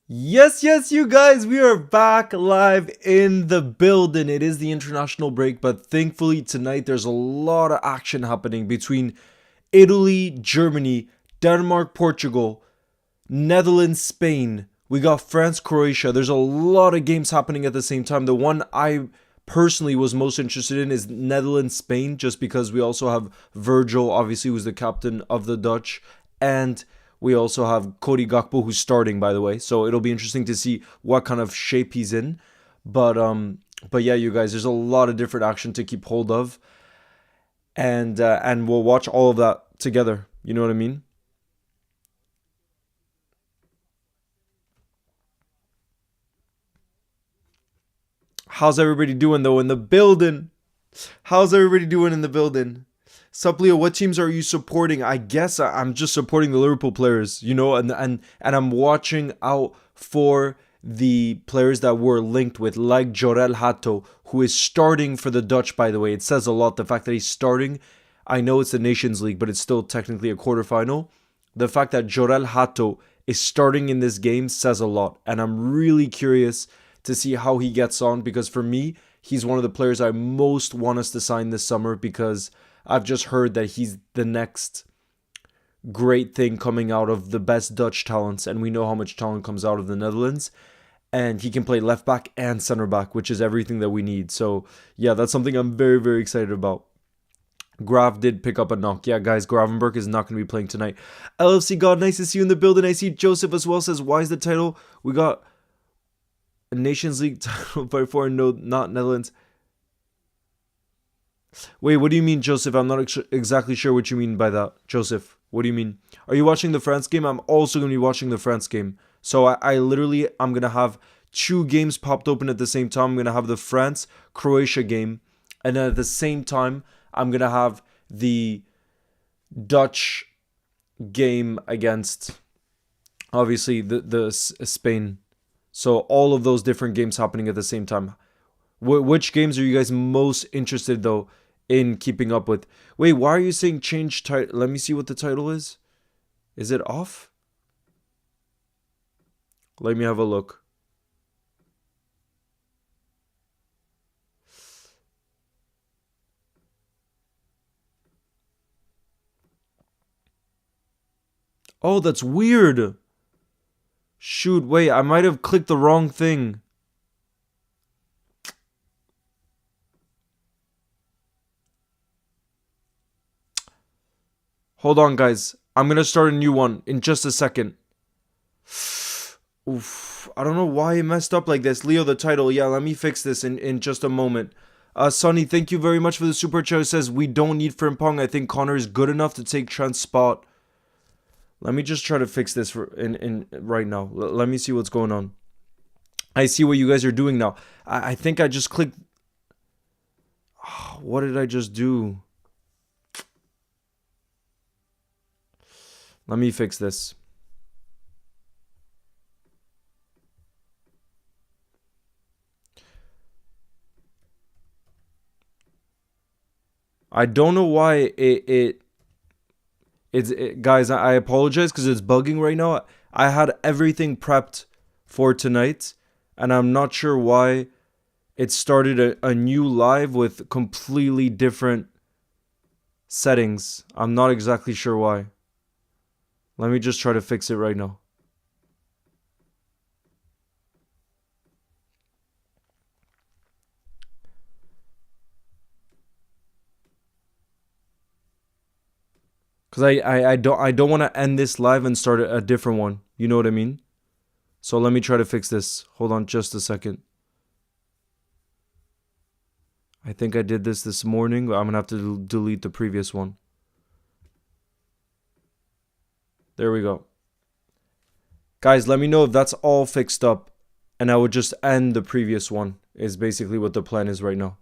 Yes, you guys, we are back live in the building. It is the international break, but thankfully tonight there's a lot of action happening between Italy, Germany, Denmark, Portugal, Netherlands, Spain. We got France, Croatia. There's a lot of games happening at the same time. The one I personally was most interested in is Netherlands, Spain, just because we also have Virgil, obviously, who's the captain of the Dutch, and we also have Cody Gakpo, who's starting, by the way. So it'll be interesting to see what kind of shape he's in. But yeah, you guys, there's a lot of different action to keep hold of, and we'll watch all of that together. You know what I mean? How's everybody doing though in the building? How's everybody doing in the building? Sup, Leo, what teams are you supporting? I guess I'm just supporting the Liverpool players, and I'm watching out for the players that were linked with, like Jorel Hato, who is starting for the Dutch, by the way. It says a lot, the fact that he's starting. I know it's the Nations League, but it's still technically a quarterfinal. The fact that Jorel Hato is starting in this game says a lot, and I'm really curious to see how he gets on because for me, he's one of the players I most want us to sign this summer because I've just heard that he's the next great thing coming out of the best Dutch talents, and we know how much talent comes out of the Netherlands. And he can play left back and center back, which is everything that we need. So, yeah, that's something I'm very, very excited about. Grav did pick up a knock. Yeah, guys, Gravenberg is not going to be playing tonight. LFC God, nice to see you in the building. I see Joseph as well says, why is the title? We got a Nations League title by four, no, not Netherlands. Wait, what do you mean, Joseph? I'm not exactly sure what you mean by that. Joseph, what do you mean? Are you watching the France game? I'm also going to be watching the France game. So I literally, I'm going to have two games popped open at the same time. I'm going to have the France-Croatia game. And then at the same time, I'm going to have the Dutch game against, obviously, the Spain. So all of those different games happening at the same time. Which games are you guys most interested though in keeping up with? Wait, why are you saying change title? Let me see what the title is. Is it off? Let me have a look. Oh, that's weird. Shoot, wait, I might have clicked the wrong thing. Hold on, guys. I'm gonna start a new one in just a second. Oof. I don't know why it messed up like this. Leo, the title. Yeah, let me fix this in just a moment. Sonny, thank you very much for the super chat. It says, we don't need Frimpong. I think Connor is good enough to take Trent's spot. Let me just try to fix this in right now. Let me see what's going on. I see what you guys are doing now. I think I just clicked. Oh, what did I just do? Let me fix this. I don't know why guys, I apologize because it's bugging right now. I had everything prepped for tonight, and I'm not sure why it started a new live with completely different settings. I'm not exactly sure why. Let me just try to fix it right now. Cause I don't want to end this live and start a different one. You know what I mean? So let me try to fix this. Hold on just a second. I think I did this morning. I'm gonna have to delete the previous one. There we go. Guys, let me know if that's all fixed up, and I would just end the previous one. Is basically what the plan is right now.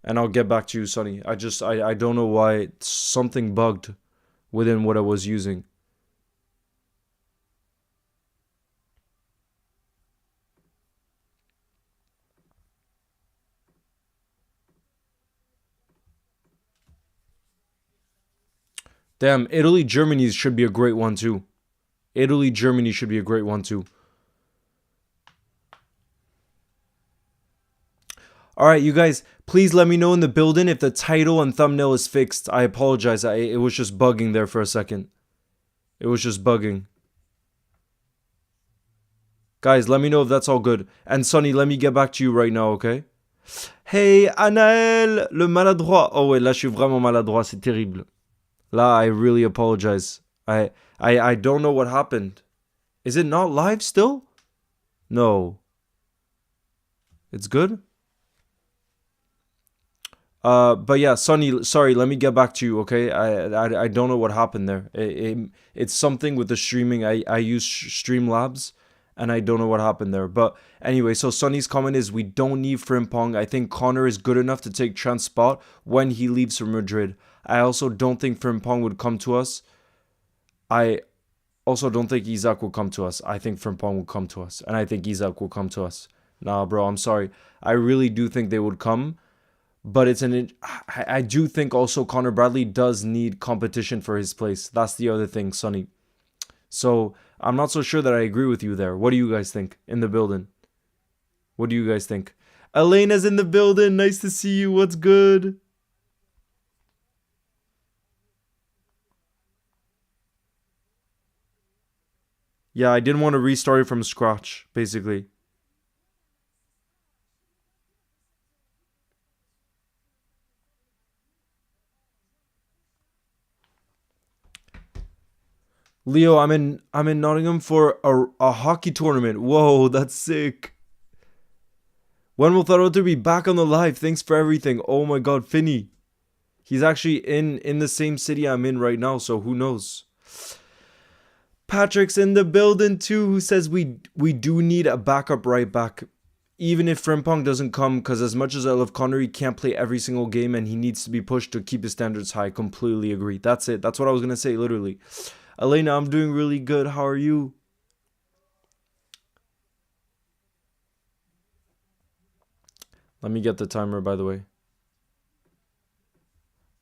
And I'll get back to you, Sonny. I don't know why something bugged within what I was using. Damn, Italy, Germany should be a great one too. Italy, Germany should be a great one too. All right, you guys, please let me know in the building if the title and thumbnail is fixed. I apologize. It was just bugging there for a second. It was just bugging. Guys, let me know if that's all good. And Sonny, let me get back to you right now, okay? Hey, Anaël, le maladroit. Oh ouais, là, je suis vraiment maladroit. C'est terrible. Là, I really apologize. I don't know what happened. Is it not live still? No. It's good? But yeah, Sonny, sorry, let me get back to you, okay? I don't know what happened there. It's something with the streaming. I use Streamlabs, and I don't know what happened there. But anyway, so Sonny's comment is, we don't need Frimpong. I think Connor is good enough to take Trent's spot when he leaves for Madrid. I also don't think Frimpong would come to us. I also don't think Isak will come to us. I think Frimpong will come to us. And I think Isak will come to us. Nah, bro, I'm sorry. I really do think they would come. But I do think also Connor Bradley does need competition for his place. That's the other thing, Sonny. So I'm not so sure that I agree with you there. What do you guys think in the building? What do you guys think? Elena's in the building. Nice to see you. What's good? Yeah, I didn't want to restart it from scratch, basically. Leo, I'm in Nottingham for a hockey tournament. Whoa, that's sick. When will Tharoter be back on the live? Thanks for everything. Oh my god, Finny. He's actually in the same city I'm in right now, so who knows? Patrick's in the building too, who says we do need a backup right back. Even if Frimpong doesn't come, because as much as I love Connor, he can't play every single game and he needs to be pushed to keep his standards high. Completely agree. That's it. That's what I was going to say, literally. Elena, I'm doing really good. How are you? Let me get the timer, by the way.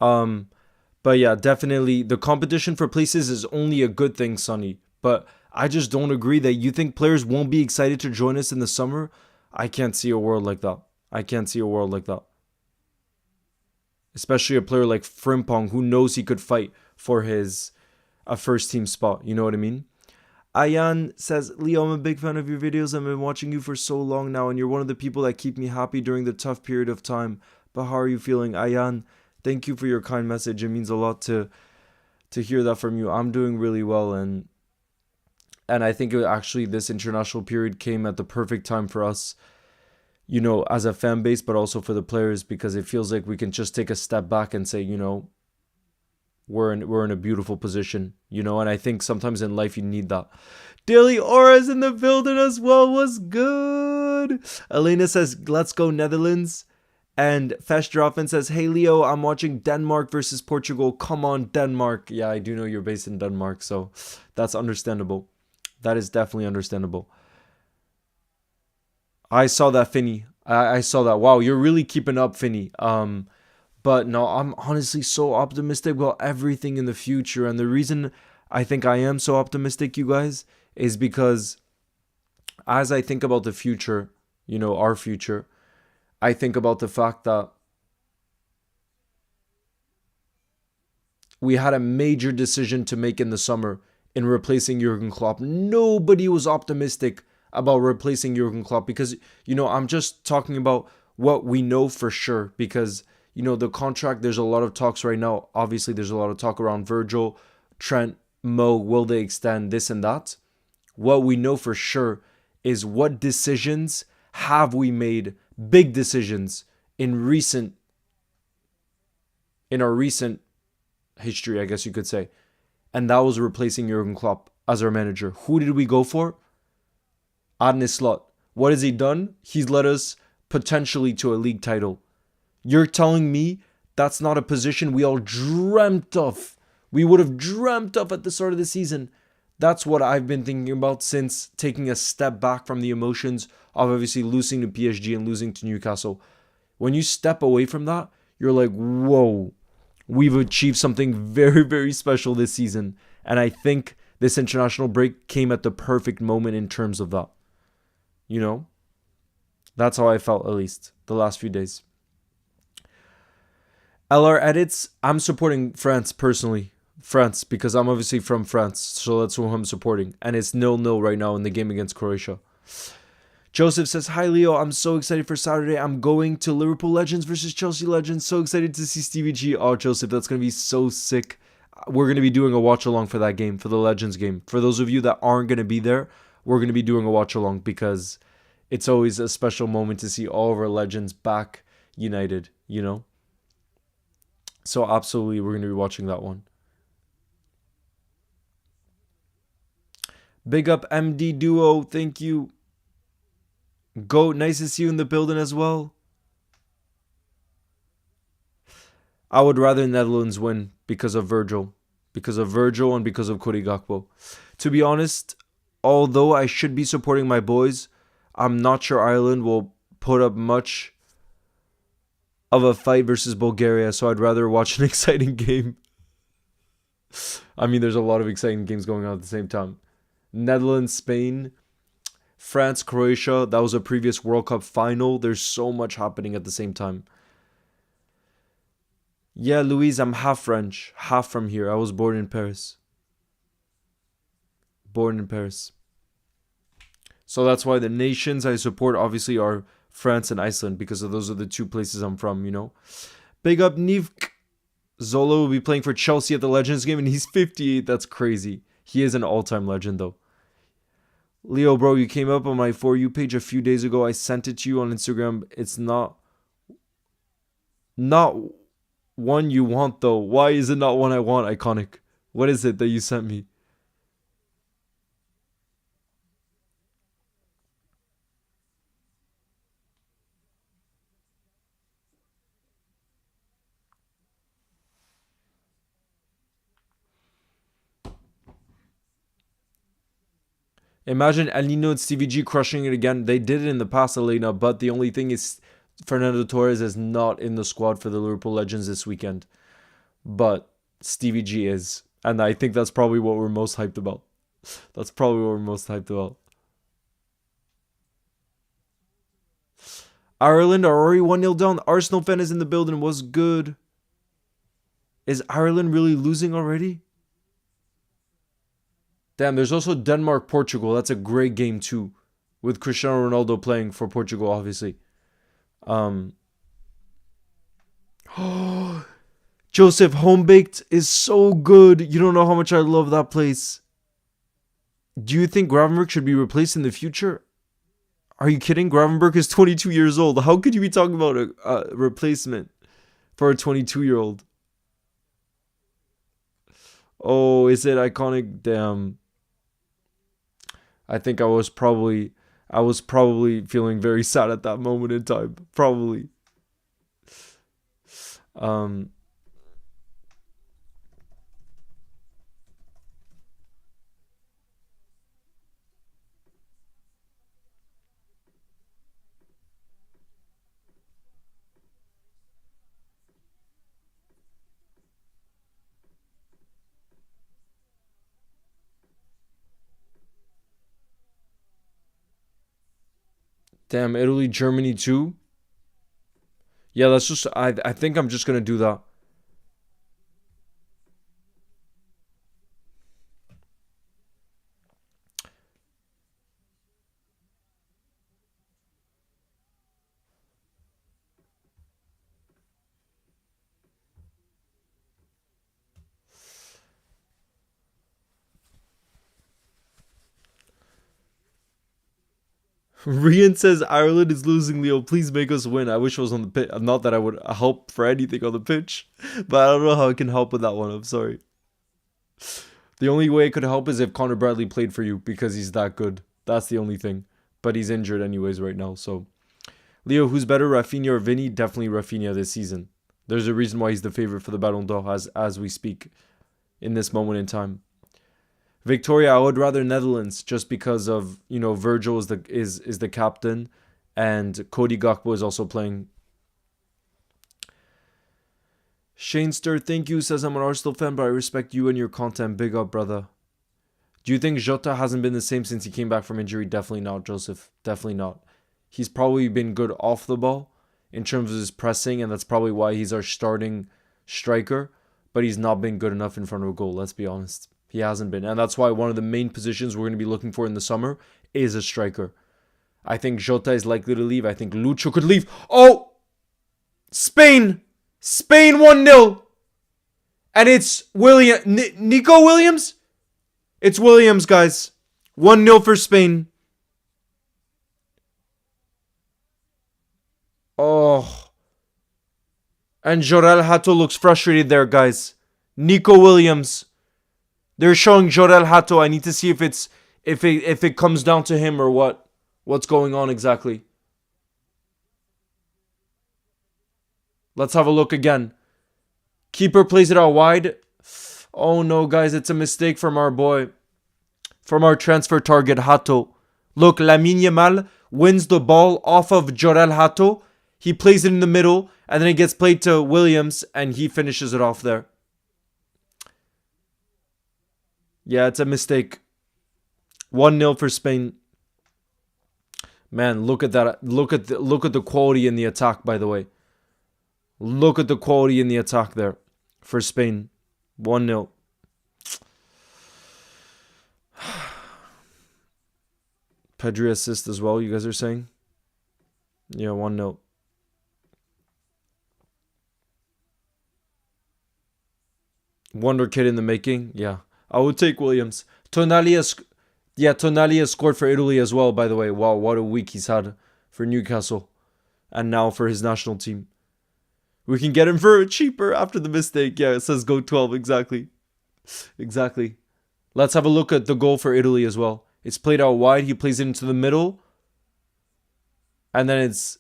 But yeah, definitely the competition for places is only a good thing, Sonny. But I just don't agree that you think players won't be excited to join us in the summer. I can't see a world like that. I can't see a world like that. Especially a player like Frimpong, who knows he could fight for a first team spot. You know what I mean? Ayan says, Leo, I'm a big fan of your videos. I've been watching you for so long now, and you're one of the people that keep me happy during the tough period of time. But how are you feeling? Ayan, thank you for your kind message. It means a lot to hear that from you. I'm doing really well, and I think actually this international period came at the perfect time for us, you know, as a fan base, but also for the players, because it feels like we can just take a step back and say, you know, we're in a beautiful position, you know, and I think sometimes in life you need that. Daily Aura's in the building as well. What's good? Elena says, let's go Netherlands. And Fesh Droffin says, hey Leo, I'm watching Denmark versus Portugal. Come on, Denmark. Yeah, I do know you're based in Denmark, so that's understandable. That is definitely understandable. I saw that, Finny. I saw that. Wow, you're really keeping up, Finny. But no, I'm honestly so optimistic about everything in the future. And the reason I think I am so optimistic, you guys, is because as I think about the future, you know, our future, I think about the fact that we had a major decision to make in the summer in replacing Jurgen Klopp. Nobody was optimistic about replacing Jurgen Klopp because, you know, I'm just talking about what we know for sure because, you know, the contract, there's a lot of talks right now. Obviously, there's a lot of talk around Virgil, Trent, Mo, will they extend this and that? What we know for sure is what decisions have we made, big decisions, in our recent history, I guess you could say. And that was replacing Jurgen Klopp as our manager. Who did we go for? Arne Slot. What has he done? He's led us potentially to a league title. You're telling me that's not a position we all dreamt of. We would have dreamt of at the start of the season. That's what I've been thinking about since taking a step back from the emotions of obviously losing to PSG and losing to Newcastle. When you step away from that, you're like, whoa, we've achieved something very, very special this season. And I think this international break came at the perfect moment in terms of that. You know? That's how I felt, at least, the last few days. LR edits, I'm supporting France personally. France, because I'm obviously from France, so that's who I'm supporting. And it's 0-0 right now in the game against Croatia. Joseph says, hi Leo, I'm so excited for Saturday. I'm going to Liverpool Legends versus Chelsea Legends. So excited to see Stevie G. Oh, Joseph, that's going to be so sick. We're going to be doing a watch along for that game, for the Legends game. For those of you that aren't going to be there, we're going to be doing a watch along because it's always a special moment to see all of our legends back united, you know? So absolutely, we're going to be watching that one. Big up MD Duo, thank you. Goat, nice to see you in the building as well. I would rather Netherlands win because of Virgil. Because of Virgil and because of Cody Gakpo. To be honest, although I should be supporting my boys, I'm not sure Ireland will put up much of a fight versus Bulgaria, so I'd rather watch an exciting game. I mean, there's a lot of exciting games going on at the same time. Netherlands, Spain, France, Croatia. That was a previous World Cup final. There's so much happening at the same time. Yeah, Louise, I'm half French, half from here. I was born in Paris. Born in Paris. So that's why the nations I support obviously are France and Iceland, because of those are the two places I'm from, you know. Big up Nivk. Zola will be playing for Chelsea at the Legends game, and he's 58. That's crazy. He is an all-time legend, though. Leo, bro, you came up on my For You page a few days ago. I sent it to you on Instagram. It's not one you want, though. Why is it not one I want, Iconic? What is it that you sent me? Imagine El Nino and Stevie G crushing it again. They did it in the past, Elena, but the only thing is Fernando Torres is not in the squad for the Liverpool Legends this weekend. But Stevie G is. And I think that's probably what we're most hyped about. That's probably what we're most hyped about. Ireland are already 1-0 down. Arsenal fan is in the building. Was good. Is Ireland really losing already? Damn, there's also Denmark-Portugal. That's a great game too. With Cristiano Ronaldo playing for Portugal, obviously. Joseph, Home Baked is so good. You don't know how much I love that place. Do you think Gravenberg should be replaced in the future? Are you kidding? Gravenberg is 22 years old. How could you be talking about a replacement for a 22-year-old? Oh, is it Iconic? Damn. I think I was probably feeling very sad at that moment in time. Probably. Damn, Italy, Germany too. Yeah, that's just I think I'm just gonna do that. Rian says Ireland is losing, Leo. Please make us win. I wish I was on the pitch. Not that I would help for anything on the pitch, but I don't know how I can help with that one. I'm sorry. The only way I could help is if Connor Bradley played for you because he's that good. That's the only thing. But he's injured anyways right now. So, Leo, who's better, Rafinha or Vinny? Definitely Rafinha this season. There's a reason why he's the favorite for the Ballon d'Or as we speak in this moment in time. Victoria, I would rather Netherlands just because of, you know, Virgil is the captain and Cody Gakpo is also playing. Shanester, thank you, says I'm an Arsenal fan, but I respect you and your content. Big up, brother. Do you think Jota hasn't been the same since he came back from injury? Definitely not, Joseph. Definitely not. He's probably been good off the ball in terms of his pressing, and that's probably why he's our starting striker. But he's not been good enough in front of a goal, let's be honest. He hasn't been. And that's why one of the main positions we're going to be looking for in the summer is a striker. I think Jota is likely to leave. I think Lucho could leave. Oh! Spain! Spain 1-0! And it's Nico Williams? It's Williams, guys. 1-0 for Spain. Oh. And Jorel Hato looks frustrated there, guys. Nico Williams. They're showing Jorel Hato. I need to see if it comes down to him or what. What's going on exactly. Let's have a look again. Keeper plays it out wide. Oh no, guys, it's a mistake from our boy. From our transfer target, Hato. Look, Lamine Yamal wins the ball off of Jorel Hato. He plays it in the middle, and then it gets played to Williams, and he finishes it off there. Yeah, it's a mistake. 1-0 for Spain. Man, look at that. Look at the quality in the attack, by the way. Look at the quality in the attack there for Spain. 1-0. Pedri assist as well, you guys are saying? Yeah, 1-0. Wonder kid in the making? Yeah. I would take Williams. Tonali has scored for Italy as well, by the way. Wow, what a week he's had for Newcastle. And now for his national team. We can get him for cheaper after the mistake. Yeah, it says go 12. Exactly. Exactly. Let's have a look at the goal for Italy as well. It's played out wide. He plays it into the middle. And then it's...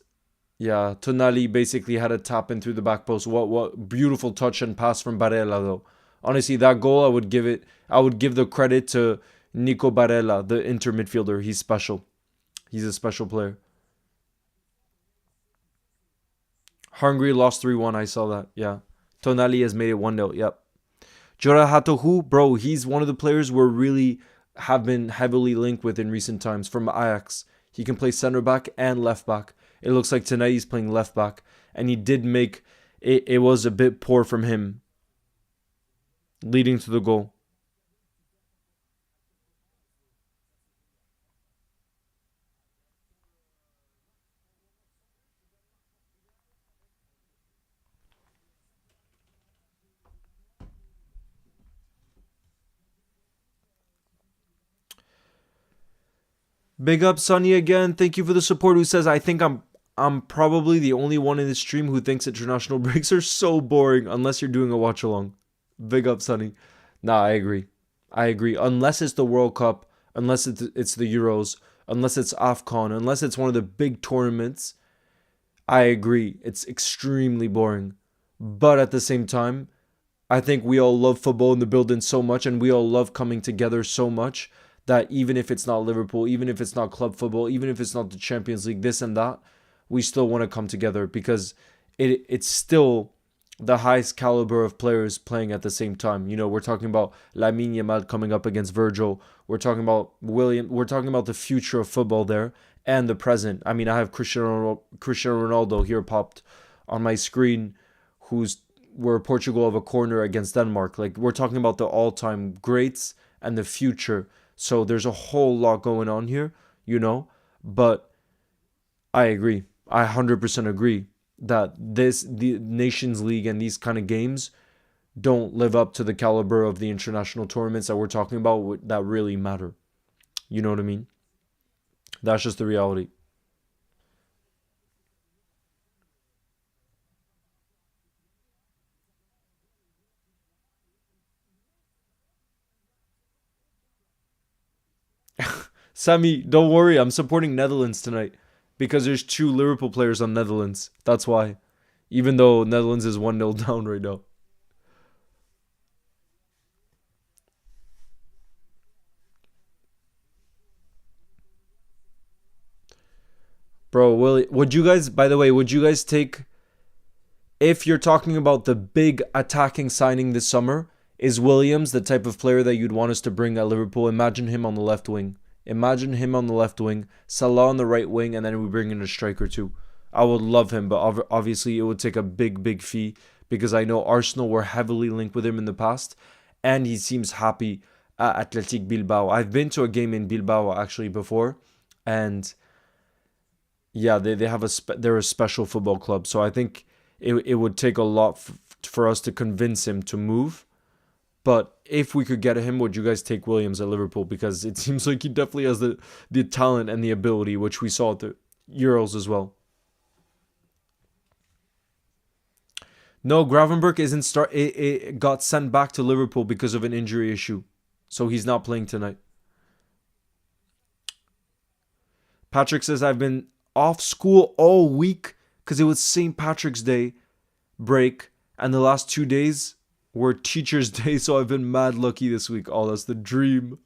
Yeah, Tonali basically had a tap in through the back post. What beautiful touch and pass from Barella, though. Honestly, that goal, I would give the credit to Nico Barella, the Inter midfielder. He's special. He's a special player. Hungary lost 3-1. I saw that. Yeah. Tonali has made it 1-0. Yep. Jorel Hato, who? Bro, he's one of the players we're really have been heavily linked with in recent times from Ajax. He can play center back and left back. It looks like tonight he's playing left back. And he did make... It was a bit poor from him, leading to the goal. Big up Sonny again. Thank you for the support. Who says, I think I'm probably the only one in this stream who thinks international breaks are so boring unless you're doing a watch along. Big up Sonny. Nah, I agree. Unless it's the World Cup, unless it's the Euros, unless it's AFCON, unless it's one of the big tournaments, I agree. It's extremely boring. But at the same time, I think we all love football in the building so much, and we all love coming together so much that even if it's not Liverpool, even if it's not club football, even if it's not the Champions League, this and that, we still want to come together because it's still the highest caliber of players playing at the same time. You know, we're talking about Lamine Yamal coming up against Virgil. We're talking about William. We're talking about the future of football there and the present. I mean, I have Cristiano Ronaldo here popped on my screen, where Portugal have a corner against Denmark. Like, we're talking about the all-time greats and the future. So there's a whole lot going on here, you know. But I agree. I 100% agree that the Nations League and these kind of games don't live up to the caliber of the international tournaments that we're talking about that really matter. You know what I mean? That's just the reality. Sammy, don't worry. I'm supporting Netherlands tonight because there's 2 Liverpool players on Netherlands. That's why. Even though Netherlands is 1-0 down right now. Bro, would you guys take, if you're talking about the big attacking signing this summer, Is Williams the type of player that you'd want us to bring at Liverpool? Imagine him on the left wing. Imagine him on the left wing, Salah on the right wing, and then we bring in a striker too. I would love him, but obviously it would take a big fee because I know Arsenal were heavily linked with him in the past, and he seems happy at Athletic Bilbao. I've been to a game in Bilbao actually before, and yeah, they have they're a special football club. So I think it would take a lot for us to convince him to move. But if we could get him, would you guys take Williams at Liverpool? Because it seems like he definitely has the talent and the ability, which we saw at the Euros as well. No, Gravenberch isn't it got sent back to Liverpool because of an injury issue. So he's not playing tonight. Patrick says, I've been off school all week because it was St. Patrick's Day break. And the last 2 days were Teacher's Day. So I've been mad lucky this week. Oh, that's the dream.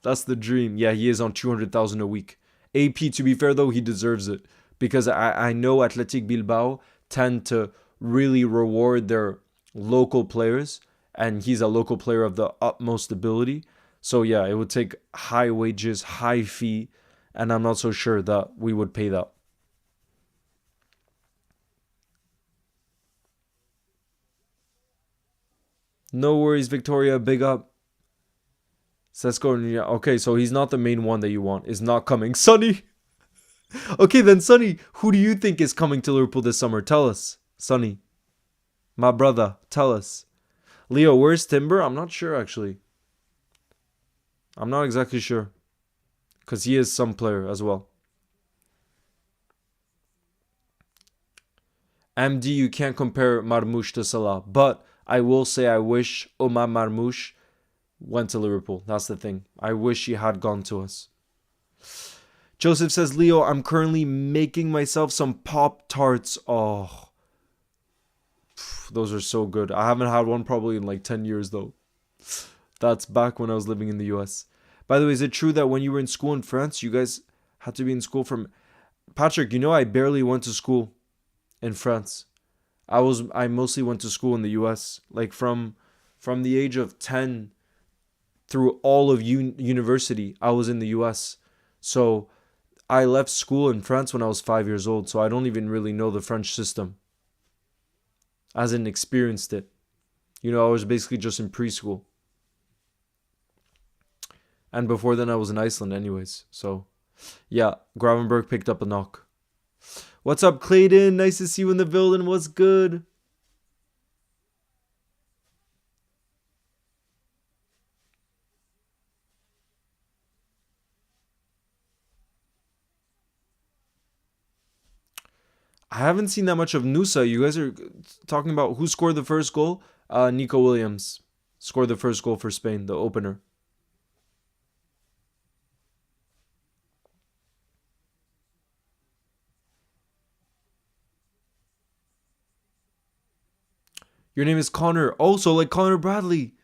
That's the dream. Yeah, he is on 200,000 a week. AP, to be fair, though, he deserves it. Because I know Athletic Bilbao tend to really reward their local players. And he's a local player of the utmost ability. So yeah, it would take high wages, high fee. And I'm not so sure that we would pay that. No worries, Victoria. Big up. Sesko, yeah, okay, so he's not the main one that you want. Is not coming. Sonny. Okay, then Sonny, who do you think is coming to Liverpool this summer? Tell us. Sonny. My brother, tell us. Leo, where's Timber? I'm not sure, actually. I'm not exactly sure. Because he is some player as well. MD, you can't compare Marmoush to Salah. But I will say I wish Omar Marmoush went to Liverpool. That's the thing. I wish he had gone to us. Joseph says, Leo, I'm currently making myself some Pop-Tarts. Oh, those are so good. I haven't had one probably in like 10 years though. That's back when I was living in the US. By the way, is it true that when you were in school in France, you guys had to be in school from... Patrick, you know I barely went to school in France. I mostly went to school in the US. Like from the age of 10 through all of university, I was in the US. So I left school in France when I was 5 years old. So I don't even really know the French system. As in experienced it. You know, I was basically just in preschool. And before then, I was in Iceland anyways. So, yeah, Gravenberch picked up a knock. What's up, Clayton? Nice to see you in the building. What's good? I haven't seen that much of Nusa. You guys are talking about who scored the first goal? Nico Williams scored the first goal for Spain, the opener. Your name is Connor. Also, like Connor Bradley.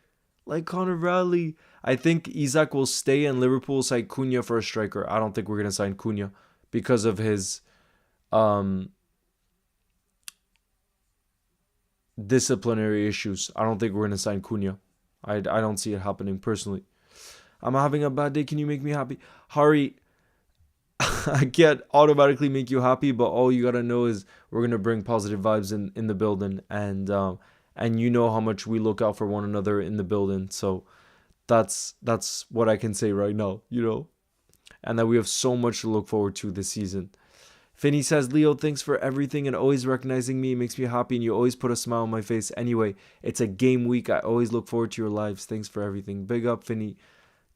Like Connor Bradley. I think Isaac will stay and Liverpool will sign Cunha for a striker. I don't think we're going to sign Cunha because of his disciplinary issues. I don't think we're going to sign Cunha. I don't see it happening personally. I'm having a bad day. Can you make me happy? Hari, I can't automatically make you happy, but all you got to know is we're going to bring positive vibes in the building. And you know how much we look out for one another in the building. So that's what I can say right now, you know. And that we have so much to look forward to this season. Finney says, Leo, thanks for everything and always recognizing me. It makes me happy and you always put a smile on my face. Anyway, it's a game week. I always look forward to your lives. Thanks for everything. Big up, Finney.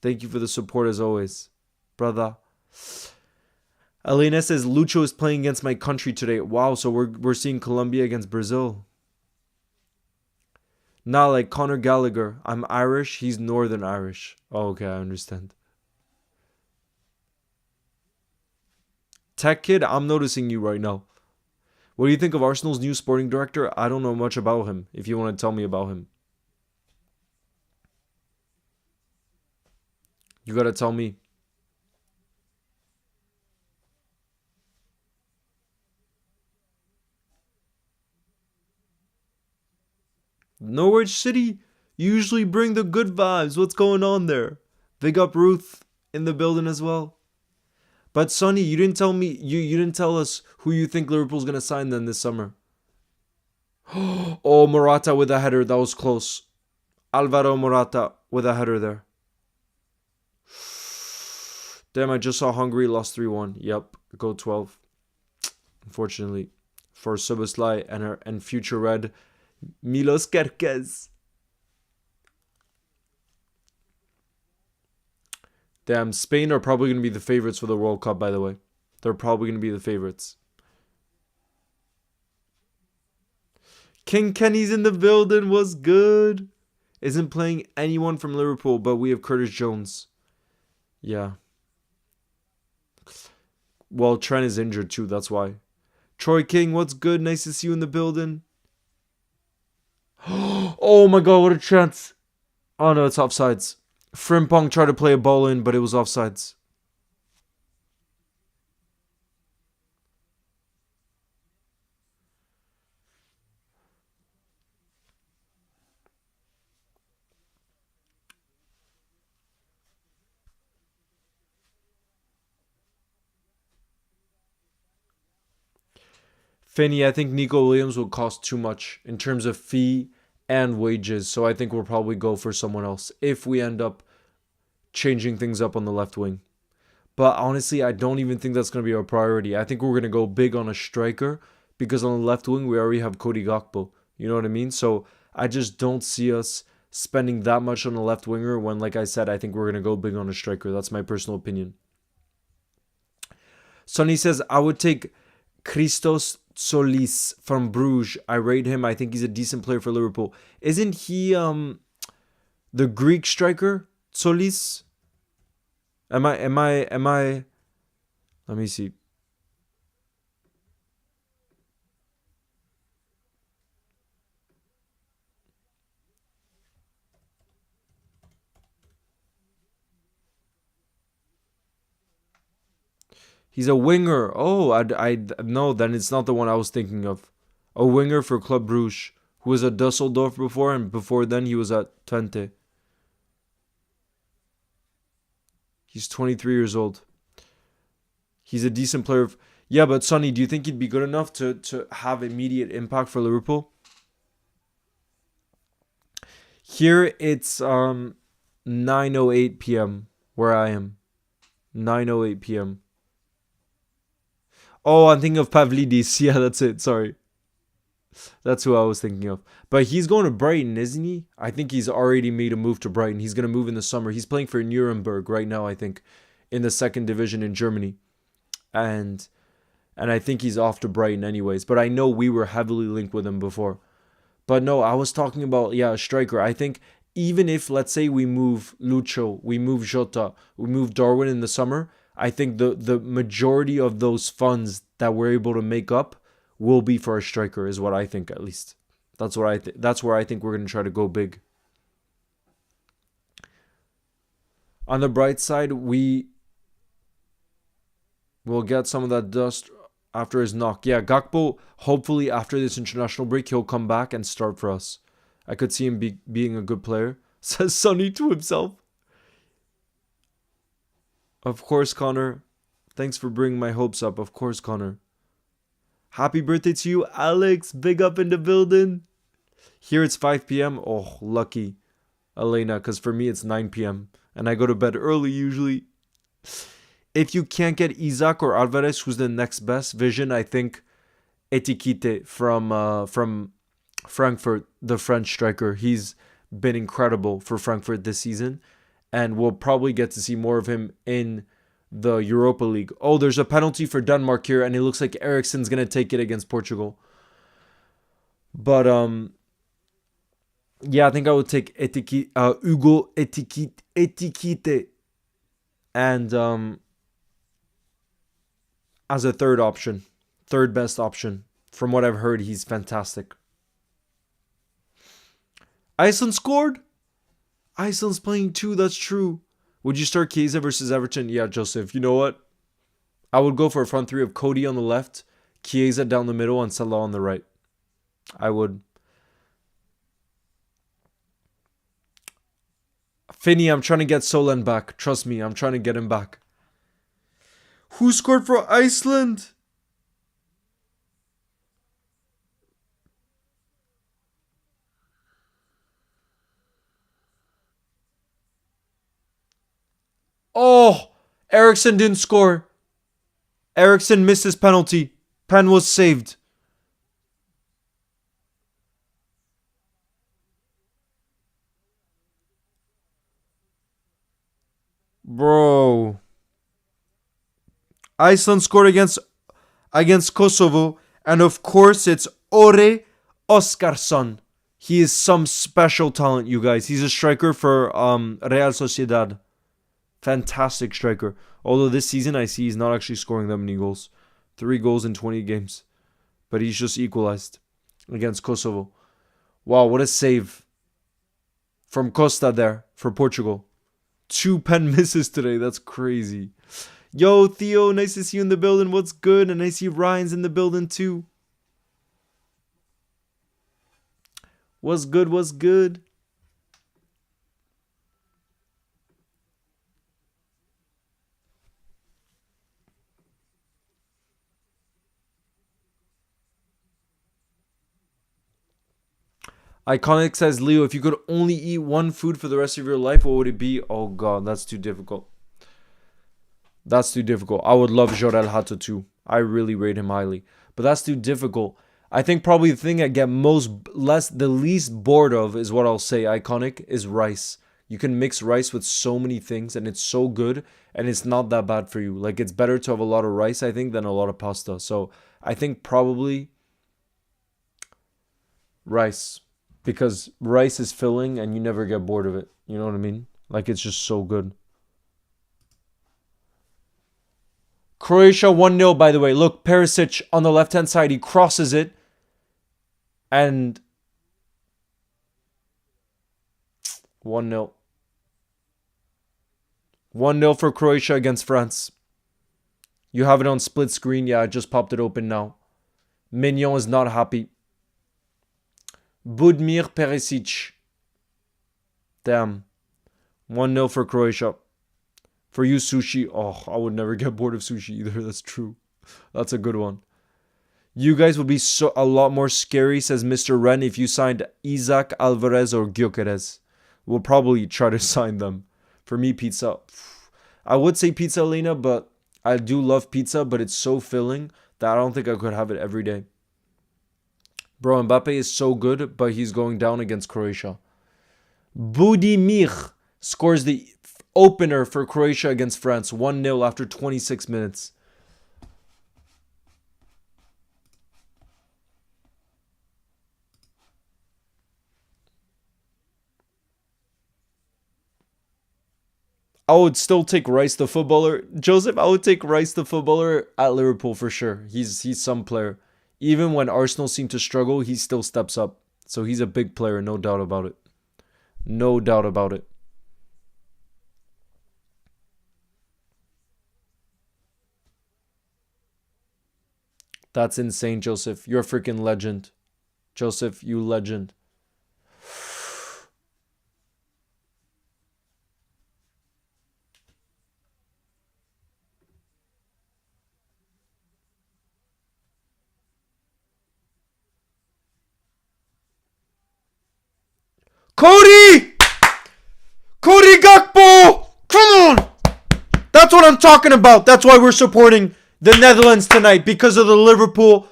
Thank you for the support as always. Brother. Elena says, Lucho is playing against my country today. Wow, so we're seeing Colombia against Brazil. Nah, like Conor Gallagher. I'm Irish. He's Northern Irish. Oh, okay, I understand. Tech Kid, I'm noticing you right now. What do you think of Arsenal's new sporting director? I don't know much about him, if you want to tell me about him. You gotta tell me. Norwich City usually bring the good vibes. What's going on there? Big up Ruth in the building as well. But Sonny, you didn't tell me. You didn't tell us who you think Liverpool's gonna sign then this summer. Oh, Morata with a header. That was close. Alvaro Morata with a header there. Damn, I just saw Hungary lost 3-1. Yep, go 12. Unfortunately, for Soboslai and future red Milos Kerkez. Damn, Spain are probably going to be the favorites for the World Cup, by the way. They're probably going to be the favorites. King Kenny's in the building. Was good. Isn't playing anyone from Liverpool, but we have Curtis Jones. Yeah. Well, Trent is injured too, that's why. Troy King, what's good? Nice to see you in the building. Oh my god, what a chance. Oh no, it's offsides. Frimpong tried to play a ball in, but it was offsides. Finney, I think Nico Williams will cost too much in terms of fee and wages. So I think we'll probably go for someone else if we end up changing things up on the left wing. But honestly, I don't even think that's going to be our priority. I think we're going to go big on a striker because on the left wing, we already have Cody Gakpo. You know what I mean? So I just don't see us spending that much on a left winger when, like I said, I think we're going to go big on a striker. That's my personal opinion. Sonny says, I would take Christos Solis from Bruges. I rate him. I think he's a decent player for Liverpool. Isn't he the Greek striker, Solis? Am I let me see. He's a winger. Oh, I no, then it's not the one I was thinking of. A winger for Club Bruges, who was at Dusseldorf before, and before then he was at Twente. He's 23 years old. He's a decent player. Yeah, but Sonny, do you think he'd be good enough to have immediate impact for Liverpool? Here it's 9:08 p.m. where I am. 9:08 p.m. Oh, I'm thinking of Pavlidis. Yeah, that's it. Sorry. That's who I was thinking of. But he's going to Brighton, isn't he? I think he's already made a move to Brighton. He's going to move in the summer. He's playing for Nuremberg right now, I think, in the second division in Germany. And I think he's off to Brighton anyways. But I know we were heavily linked with him before. But no, I was talking about, a striker. I think even if, let's say, we move Lucho, we move Jota, we move Darwin in the summer, I think the majority of those funds that we're able to make up will be for a striker, is what I think, at least. That's what that's where I think we're going to try to go big. On the bright side, we will get some of that dust after his knock. Yeah, Gakpo, hopefully after this international break, he'll come back and start for us. I could see him being a good player. Says Sonny to himself. Of course, Connor. Thanks for bringing my hopes up. Of course, Connor. Happy birthday to you, Alex. Big up in the building. Here it's 5 p.m. Oh, lucky, Elena, because for me it's 9 p.m. and I go to bed early usually. If you can't get Isaac or Alvarez, who's the next best? Vision, I think Etiquette from Frankfurt, the French striker. He's been incredible for Frankfurt this season. And we'll probably get to see more of him in the Europa League. Oh, there's a penalty for Denmark here, and it looks like Eriksen's going to take it against Portugal. But, yeah, I think I would take Hugo Etiquette and as a third option. Third best option. From what I've heard, he's fantastic. Iceland scored? Iceland's playing too, that's true. Would you start Chiesa versus Everton? Yeah, Joseph. You know what? I would go for a front three of Cody on the left, Chiesa down the middle, and Salah on the right. I would. Finney, I'm trying to get Solen back. Trust me, I'm trying to get him back. Who scored for Iceland? Oh, Eriksson didn't score. Eriksson missed his penalty. Pen was saved. Bro. Iceland scored against Kosovo. And of course, it's Ore Oskarsson. He is some special talent, you guys. He's a striker for Real Sociedad. Fantastic striker. Although this season, I see he's not actually scoring that many goals. 3 goals in 20 games. But he's just equalized against Kosovo. Wow, what a save from Costa there for Portugal. 2 pen misses today. That's crazy. Yo, Theo, nice to see you in the building. What's good? And I see Ryan's in the building too. What's good? What's good? Iconic says, Leo, if you could only eat one food for the rest of your life, what would it be? Oh, God, that's too difficult. That's too difficult. I would love Jorel Hato too. I really rate him highly. But that's too difficult. I think probably the thing I get the least bored of is what I'll say, Iconic, is rice. You can mix rice with so many things and it's so good and it's not that bad for you. Like, it's better to have a lot of rice, I think, than a lot of pasta. So I think probably rice. Because rice is filling and you never get bored of it. You know what I mean? Like, it's just so good. Croatia 1-0, by the way. Look, Perisic on the left-hand side. He crosses it. And 1-0. 1-0 for Croatia against France. You have it on split screen. Yeah, I just popped it open now. Mignon is not happy. Budimir Perisic. Damn. 1-0 for Croatia. For you, Sushi. Oh, I would never get bored of Sushi either. That's true. That's a good one. You guys would be a lot more scary, says Mr. Ren, if you signed Isaac, Alvarez, or Gyökeres. We'll probably try to sign them. For me, pizza. I would say pizza, Elena, but I do love pizza, but it's so filling that I don't think I could have it every day. Bro, Mbappe is so good, but he's going down against Croatia. Budimir scores the opener for Croatia against France. 1-0 after 26 minutes. I would still take Rice the footballer. Joseph, I would take Rice the footballer at Liverpool for sure. He's some player. Even when Arsenal seem to struggle, he still steps up. So he's a big player, no doubt about it. No doubt about it. That's insane, Joseph. You're a freaking legend. Joseph, you legend. Cody! Cody Gakpo! Come on! That's what I'm talking about. That's why we're supporting the Netherlands tonight, because of the Liverpool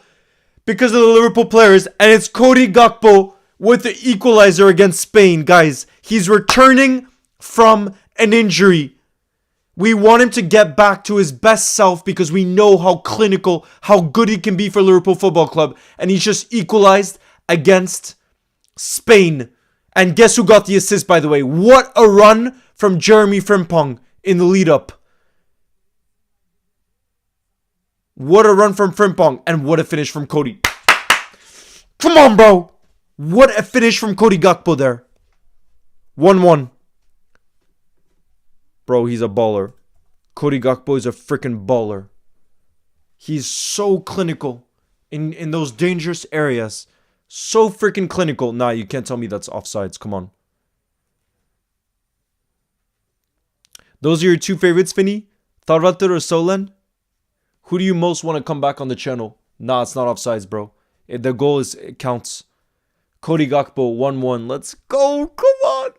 players, and it's Cody Gakpo with the equalizer against Spain, guys. He's returning from an injury. We want him to get back to his best self because we know how clinical, how good he can be for Liverpool Football Club, and he's just equalized against Spain. And guess who got the assist, by the way? What a run from Jeremy Frimpong in the lead-up. What a run from Frimpong. And what a finish from Cody. Come on, bro. What a finish from Cody Gakpo there. 1-1. Bro, he's a baller. Cody Gakpo is a freaking baller. He's so clinical in those dangerous areas. So freaking clinical. Nah, you can't tell me that's offsides. Come on. Those are your two favorites, Finny? Tharvatur or Solen? Who do you most want to come back on the channel? Nah, it's not offsides, bro. The goal it counts. Cody Gakpo, 1-1. Let's go. Come on.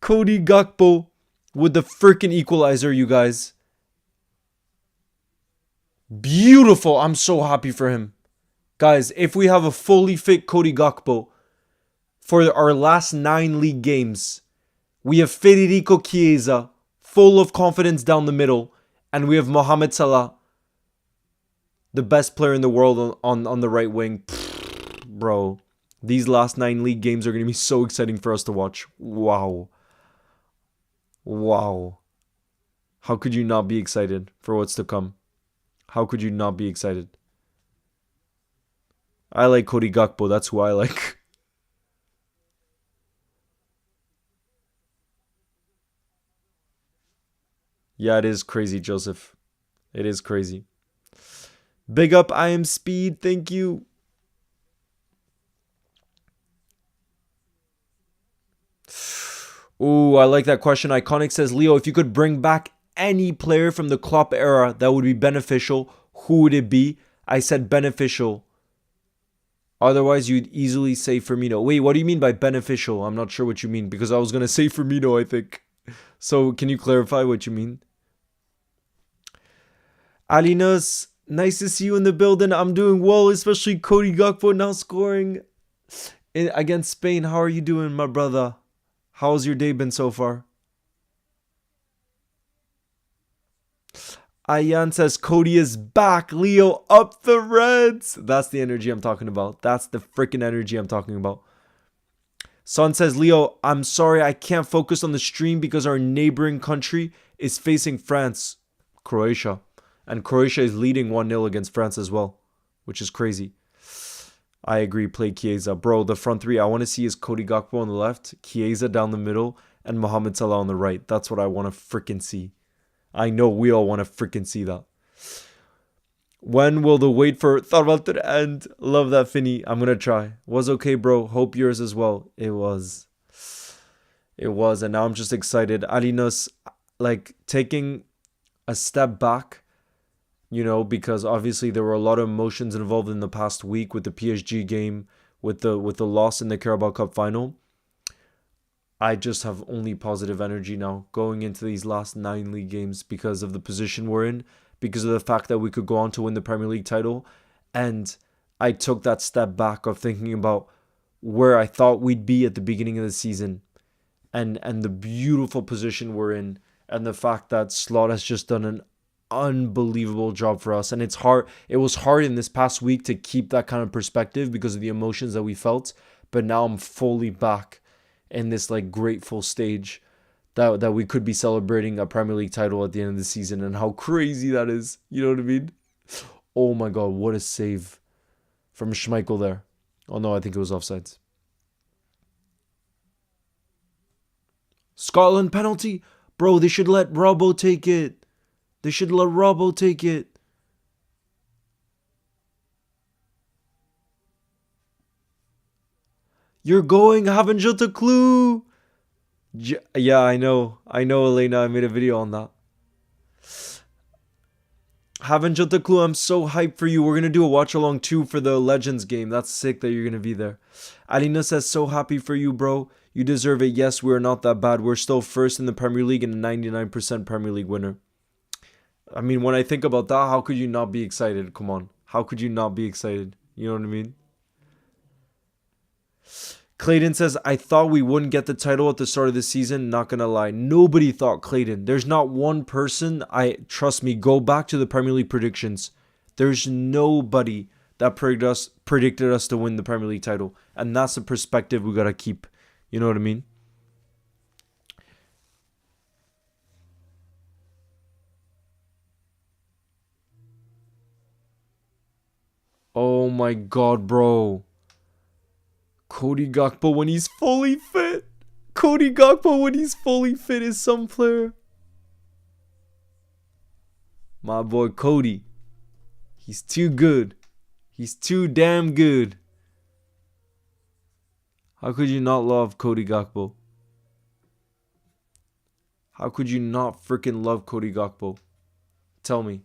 Cody Gakpo with the freaking equalizer, you guys. Beautiful. I'm so happy for him. Guys, if we have a fully fit Cody Gakpo for our last 9 league games, we have Federico Chiesa, full of confidence down the middle, and we have Mohamed Salah, the best player in the world on the right wing. Bro, these last 9 league games are going to be so exciting for us to watch. Wow. Wow. How could you not be excited for what's to come? How could you not be excited? I like Cody Gakpo. That's who I like. Yeah, it is crazy, Joseph. It is crazy. Big up, I am Speed. Thank you. Ooh, I like that question. Iconic says, Leo, if you could bring back any player from the Klopp era that would be beneficial, who would it be? I said beneficial. Otherwise, you'd easily say Firmino. Wait, what do you mean by beneficial? I'm not sure what you mean because I was going to say Firmino, I think. So, can you clarify what you mean? Alinos, nice to see you in the building. I'm doing well, especially Cody Gakpo now scoring against Spain. How are you doing, my brother? How's your day been so far? Ayan says, Cody is back. Leo, up the Reds. That's the energy I'm talking about. That's the freaking energy I'm talking about. Son says, Leo, I'm sorry I can't focus on the stream because our neighboring country is facing France, Croatia. And Croatia is leading 1-0 against France as well, which is crazy. I agree, play Chiesa. Bro, the front three I want to see is Cody Gakpo on the left, Chiesa down the middle, and Mohamed Salah on the right. That's what I want to freaking see. I know we all want to freaking see that. When will the wait for Tharvalter end? Love that, Finny. I'm going to try. Was okay, bro. Hope yours as well. It was. And now I'm just excited. Alinos, like, taking a step back, you know, because obviously there were a lot of emotions involved in the past week with the PSG game, with the loss in the Carabao Cup final. I just have only positive energy now going into these last 9 league games because of the position we're in, because of the fact that we could go on to win the Premier League title. And I took that step back of thinking about where I thought we'd be at the beginning of the season and the beautiful position we're in, and the fact that Slot has just done an unbelievable job for us. And it's hard. It was hard in this past week to keep that kind of perspective because of the emotions that we felt. But now I'm fully back in this like grateful stage that we could be celebrating a Premier League title at the end of the season, and how crazy that is. You know what I mean? Oh my God, what a save from Schmeichel there. Oh no, I think it was offsides. Scotland penalty? Bro, they should let Robbo take it. They should let Robbo take it. You're going, haven't you a clue? Yeah, I know, Elena. I made a video on that. Haven't you a clue? I'm so hyped for you. We're going to do a watch along too for the Legends game. That's sick that you're going to be there. Alina says, so happy for you, bro. You deserve it. Yes, we're not that bad. We're still first in the Premier League and a 99% Premier League winner. I mean, when I think about that, how could you not be excited? Come on. How could you not be excited? You know what I mean? Clayton says, I thought we wouldn't get the title at the start of the season. Not going to lie. Nobody thought, Clayton. There's not one person. Trust me, go back to the Premier League predictions. There's nobody that predicted us to win the Premier League title. And that's the perspective we got to keep. You know what I mean? Oh my God, bro. Cody Gakpo when he's fully fit. Cody Gakpo when he's fully fit is some player. My boy Cody. He's too good. He's too damn good. How could you not love Cody Gakpo? How could you not freaking love Cody Gakpo? Tell me.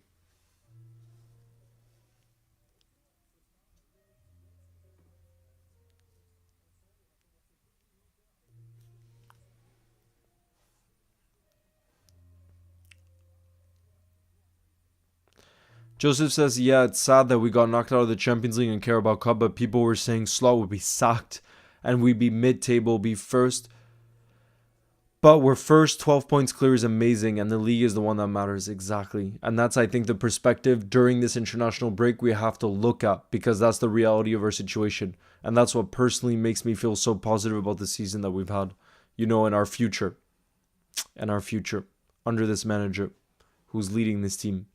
Joseph says, yeah, it's sad that we got knocked out of the Champions League and Carabao Cup, but people were saying Slot would be sacked and we'd be mid-table, be first. But we're first, 12 points clear is amazing, and the league is the one that matters, exactly. And that's, I think, the perspective during this international break we have to look at, because that's the reality of our situation. And that's what personally makes me feel so positive about the season that we've had, in our future. And our future under this manager who's leading this team.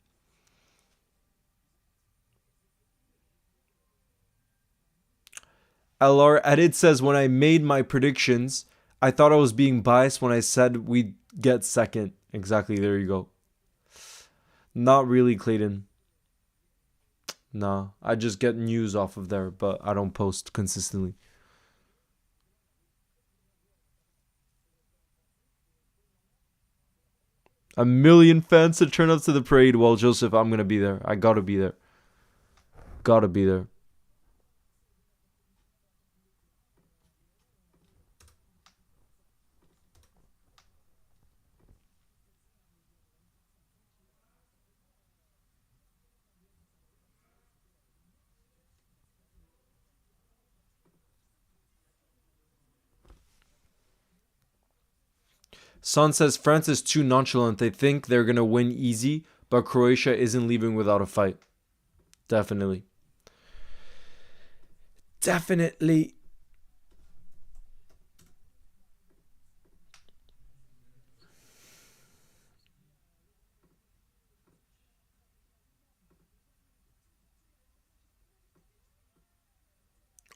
LR Edit says, when I made my predictions, I thought I was being biased when I said we'd get second. Exactly, there you go. Not really, Clayton. Nah, I just get news off of there, but I don't post consistently. A million fans to turn up to the parade. Well, Joseph, I'm going to be there. I got to be there. Got to be there. Son says France is too nonchalant. They think they're going to win easy, but Croatia isn't leaving without a fight. Definitely. Definitely.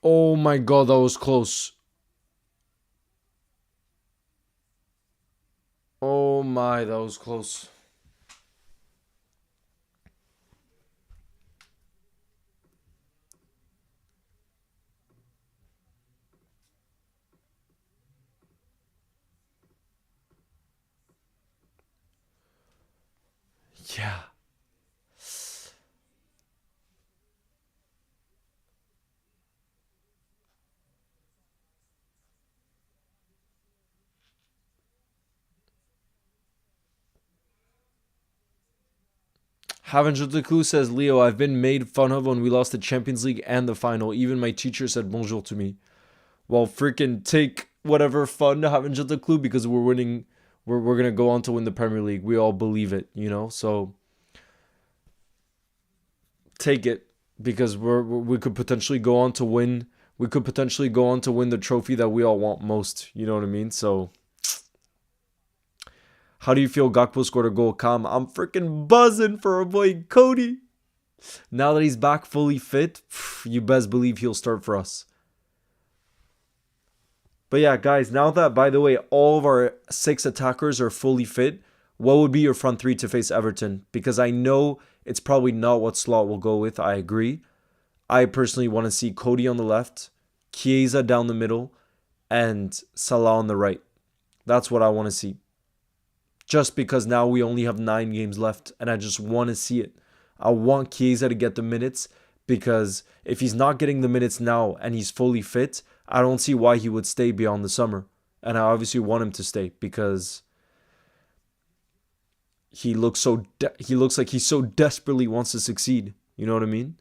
Oh my god, that was close. Oh my, that was close. Yeah. Havenjutaku says, Leo, I've been made fun of when we lost the Champions League and the final. Even my teacher said bonjour to me. Well, freaking take whatever fun Havenjutaku because we're winning. We're going to go on to win the Premier League. We all believe it, So take it because we could potentially go on to win. We could potentially go on to win the trophy that we all want most. You know what I mean? So how do you feel Gakpo scored a goal? Calm. I'm freaking buzzing for our boy Cody. Now that he's back fully fit, you best believe he'll start for us. But yeah, guys, now that, by the way, all of our 6 attackers are fully fit, what would be your front 3 to face Everton? Because I know it's probably not what Slot will go with. I agree. I personally want to see Cody on the left, Chiesa down the middle, and Salah on the right. That's what I want to see. Just because now we only have 9 games left and I just want to see it. I want Chiesa to get the minutes because if he's not getting the minutes now and he's fully fit, I don't see why he would stay beyond the summer. And I obviously want him to stay because he looks like he so desperately wants to succeed. You know what I mean?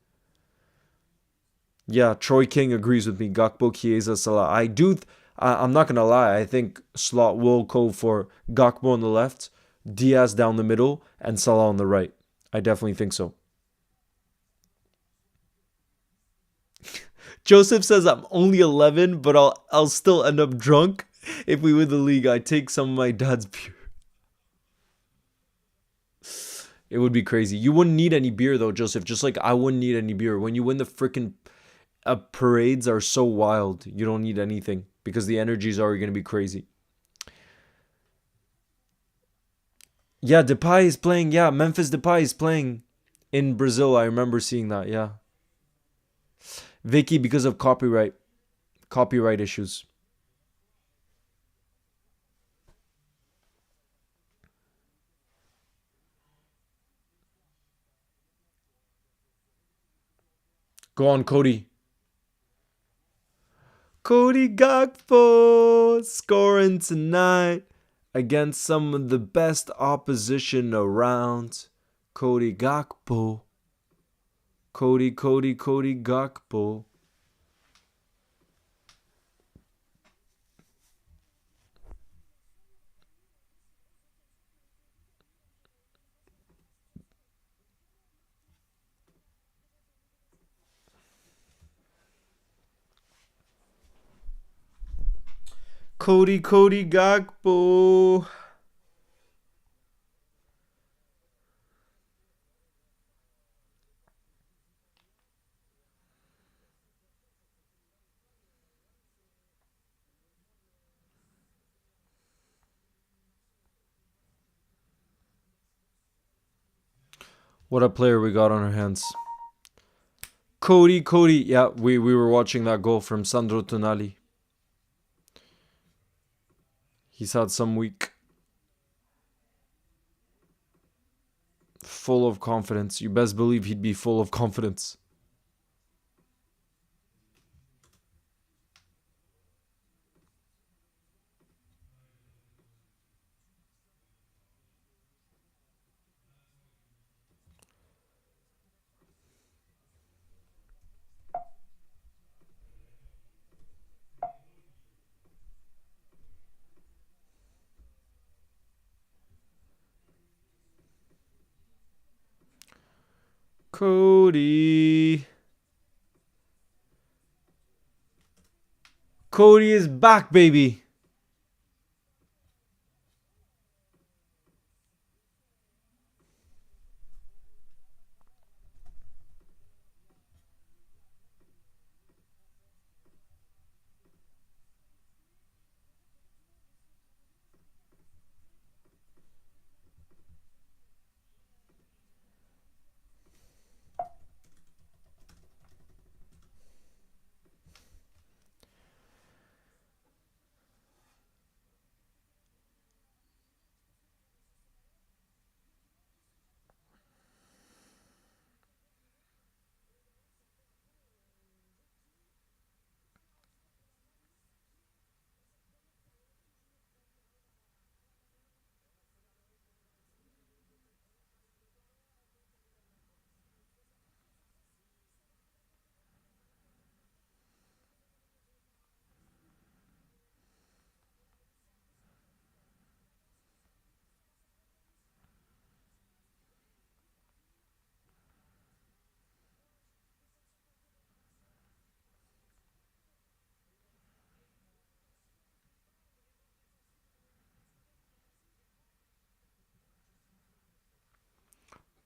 Yeah, Troy King agrees with me. Gakpo, Chiesa, Salah. I'm not going to lie. I think Slot will go for Gakpo on the left, Diaz down the middle, and Salah on the right. I definitely think so. Joseph says I'm only 11, but I'll still end up drunk if we win the league. I take some of my dad's beer. It would be crazy. You wouldn't need any beer though, Joseph. Just like I wouldn't need any beer. When you win the freaking parades are so wild, you don't need anything because the energy is already going to be crazy. Yeah, Depay is playing. Yeah, Memphis Depay is playing in Brazil. I remember seeing that. Yeah. Vicky, because of copyright issues. Go on, Cody. Cody Gakpo scoring tonight against some of the best opposition around. Cody Gakpo. Cody Gakpo. Cody Gakpo. What a player we got on our hands. Cody. Yeah, we were watching that goal from Sandro Tonali. He's had some week. Full of confidence. You best believe he'd be full of confidence. Cody is back, baby.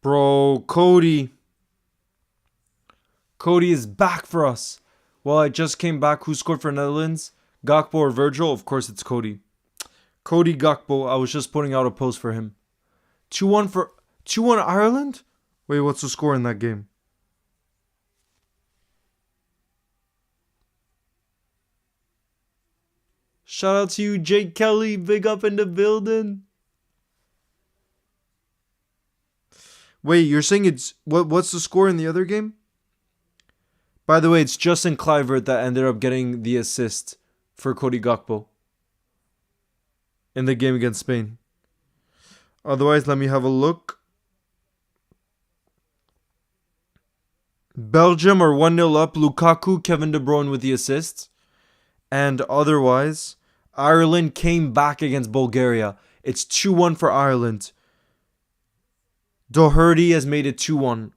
Bro, Cody is back for us. Well, I just came back. Who scored for Netherlands? Gakpo or Virgil? Of course it's Cody. Cody Gakpo. I was just putting out a post for him. 2-1 for 2-1 Ireland? Wait, what's the score in that game? Shout out to you, Jake Kelly. Big up in the building. Wait, you're saying it's what's the score in the other game? By the way, it's Justin Kluivert that ended up getting the assist for Cody Gakpo in the game against Spain. Otherwise, let me have a look. Belgium are 1-0 up. Lukaku, Kevin De Bruyne with the assist. And otherwise, Ireland came back against Bulgaria. It's 2-1 for Ireland. Doherty has made it 2-1.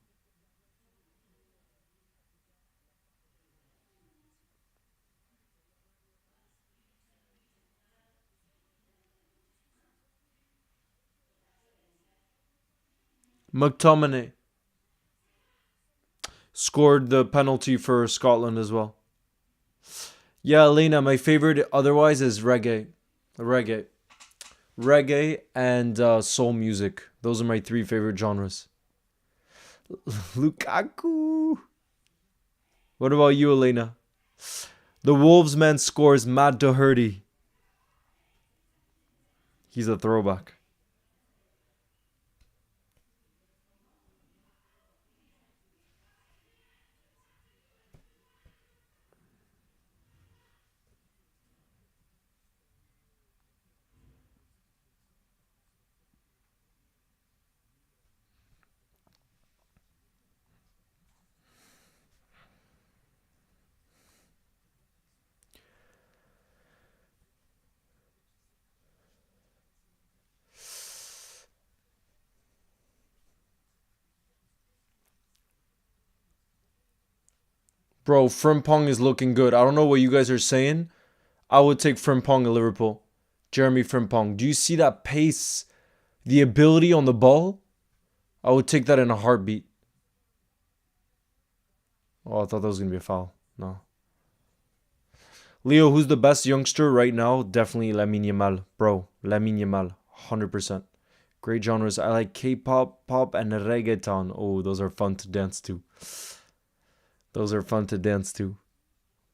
McTominay scored the penalty for Scotland as well. Yeah, Elena, my favorite otherwise is reggae. Reggae and soul music. Those are my three favorite genres. Lukaku. What about you, Elena? The Wolves man scores Matt Doherty. He's a throwback. Bro, Frimpong is looking good. I don't know what you guys are saying. I would take Frimpong at Liverpool. Jeremy Frimpong. Do you see that pace? The ability on the ball? I would take that in a heartbeat. Oh, I thought that was going to be a foul. No. Leo, who's the best youngster right now? Definitely Lamine Yamal. Bro, Lamine Yamal. 100%. Great genres. I like K-pop, pop, and reggaeton. Oh, those are fun to dance to. Those are fun to dance to.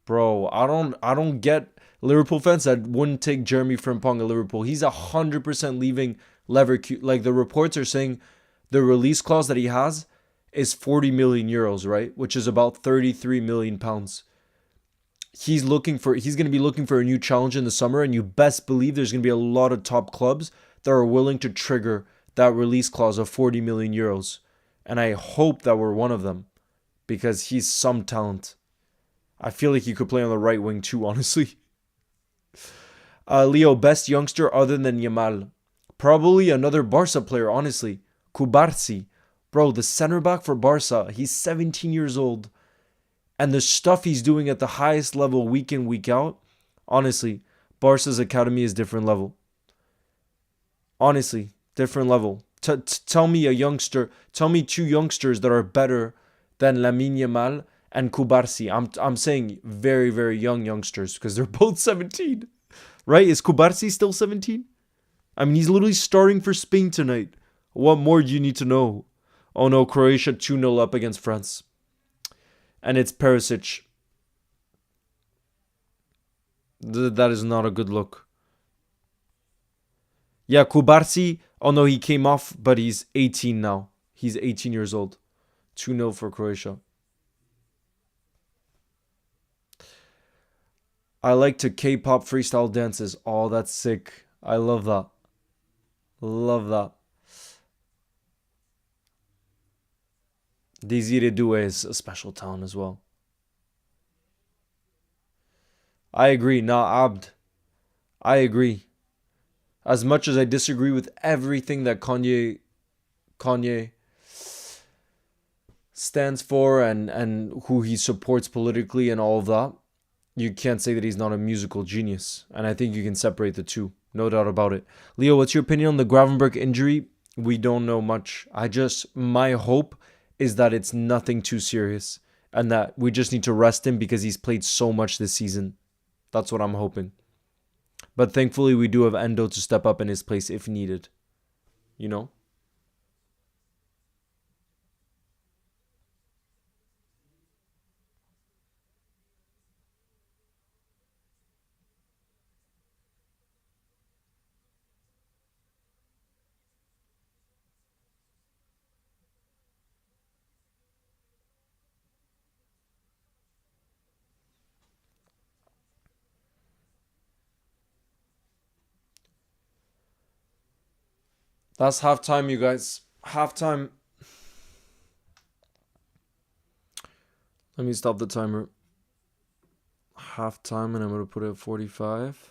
Bro, I don't get Liverpool fans that wouldn't take Jeremy Frimpong at Liverpool. He's 100% leaving Leverkusen. Like the reports are saying the release clause that he has is 40 million euros, right? Which is about 33 million pounds. He's going to be looking for a new challenge in the summer, and you best believe there's going to be a lot of top clubs that are willing to trigger that release clause of 40 million euros. And I hope that we're one of them because he's some talent. I feel like he could play on the right wing too, honestly. Leo, best youngster other than Yamal. Probably another Barca player, honestly. Kubarsi. Bro, the center back for Barca. He's 17 years old. And the stuff he's doing at the highest level week in, week out. Honestly, Barca's academy is different level. Honestly, different level. Tell me tell me two youngsters that are better than Lamine Yamal and Kubarsi. I'm saying very, very young youngsters because they're both 17. Right? Is Kubarsi still 17? I mean, he's literally starting for Spain tonight. What more do you need to know? Oh no, Croatia 2-0 up against France. And it's Perisic. That is not a good look. Yeah, Kubarsi. Oh no, he came off, but he's 18 now. He's 18 years old. 2-0 for Croatia. I like to K-pop freestyle dances. Oh, that's sick. I love that. Love that. Desire Due is a special talent as well. I agree. Nah, Abd. I agree. As much as I disagree with everything that Kanye stands for and who he supports politically and all of that, you can't say that he's not a musical genius. And I think you can separate the two. No doubt about it. Leo, what's your opinion on the Gravenberch injury? We don't know much. My hope is that it's nothing too serious and that we just need to rest him because he's played so much this season. That's what I'm hoping. But thankfully, we do have Endo to step up in his place if needed. You know? That's halftime, you guys. Halftime. Let me stop the timer. Halftime, and I'm going to put it at 45.